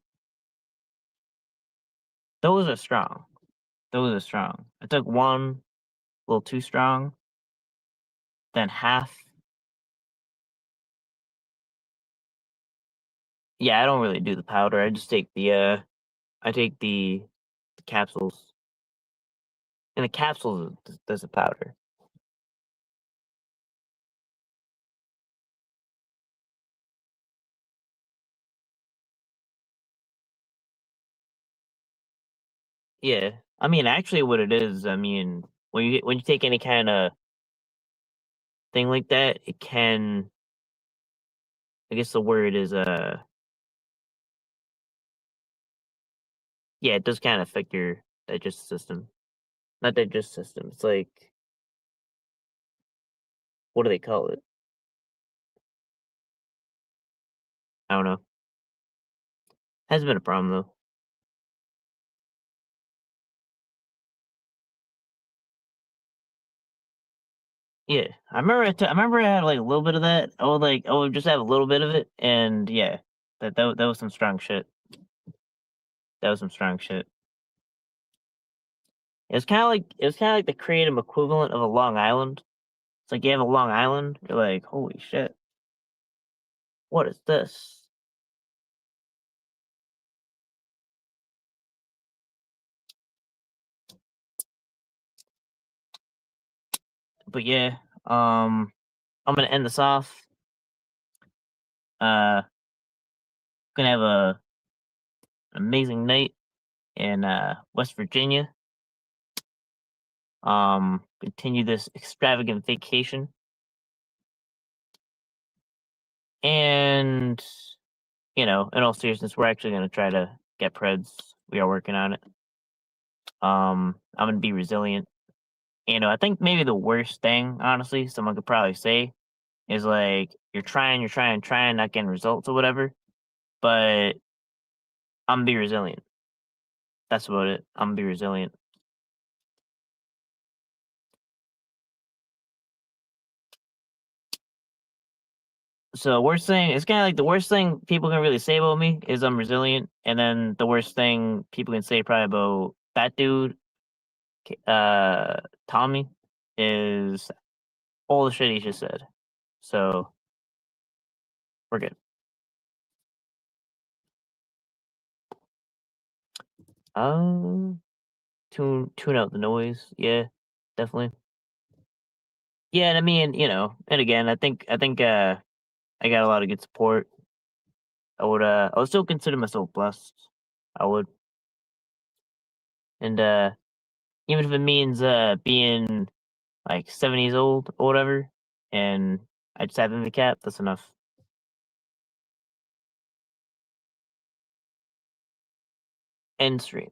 S1: Those are strong. Those are strong. I took one, a little too strong, then half. Yeah, I don't really do the powder. I just take the capsules. And the capsules does the powder. Yeah. I mean, actually what it is, I mean, when you take any kind of thing like that, it can, I guess the word is yeah, it does kind of affect your digestive system. Not digestive system. It's like, what do they call it? I don't know. Hasn't been a problem though. Yeah, I remember. I remember I had like a little bit of that. I would just have a little bit of it, and yeah, that was some strong shit. That was some strong shit. It was kind of like the creative equivalent of a Long Island. It's like you have a Long Island, you're like, holy shit, what is this? But yeah, I'm gonna end this off. Uh, gonna have an amazing night. in West Virginia. Continue this extravagant vacation. And, in all seriousness, we're actually going to try to get Preds. We are working on it. I'm going to be resilient. I think maybe the worst thing, honestly, someone could probably say is like, you're trying, not getting results or whatever. But I'm going to be resilient. That's about it. I'm going to be resilient. So worst thing, it's kind of like the worst thing people can really say about me is I'm resilient, and then the worst thing people can say probably about that dude, Tommy, is all the shit he just said. So we're good. Tune out the noise. Yeah, definitely. Yeah, and I mean, and again, I think I got a lot of good support. I would still consider myself blessed. I would. And even if it means being like 7 years old or whatever, and I just have in the cap, that's enough. End stream.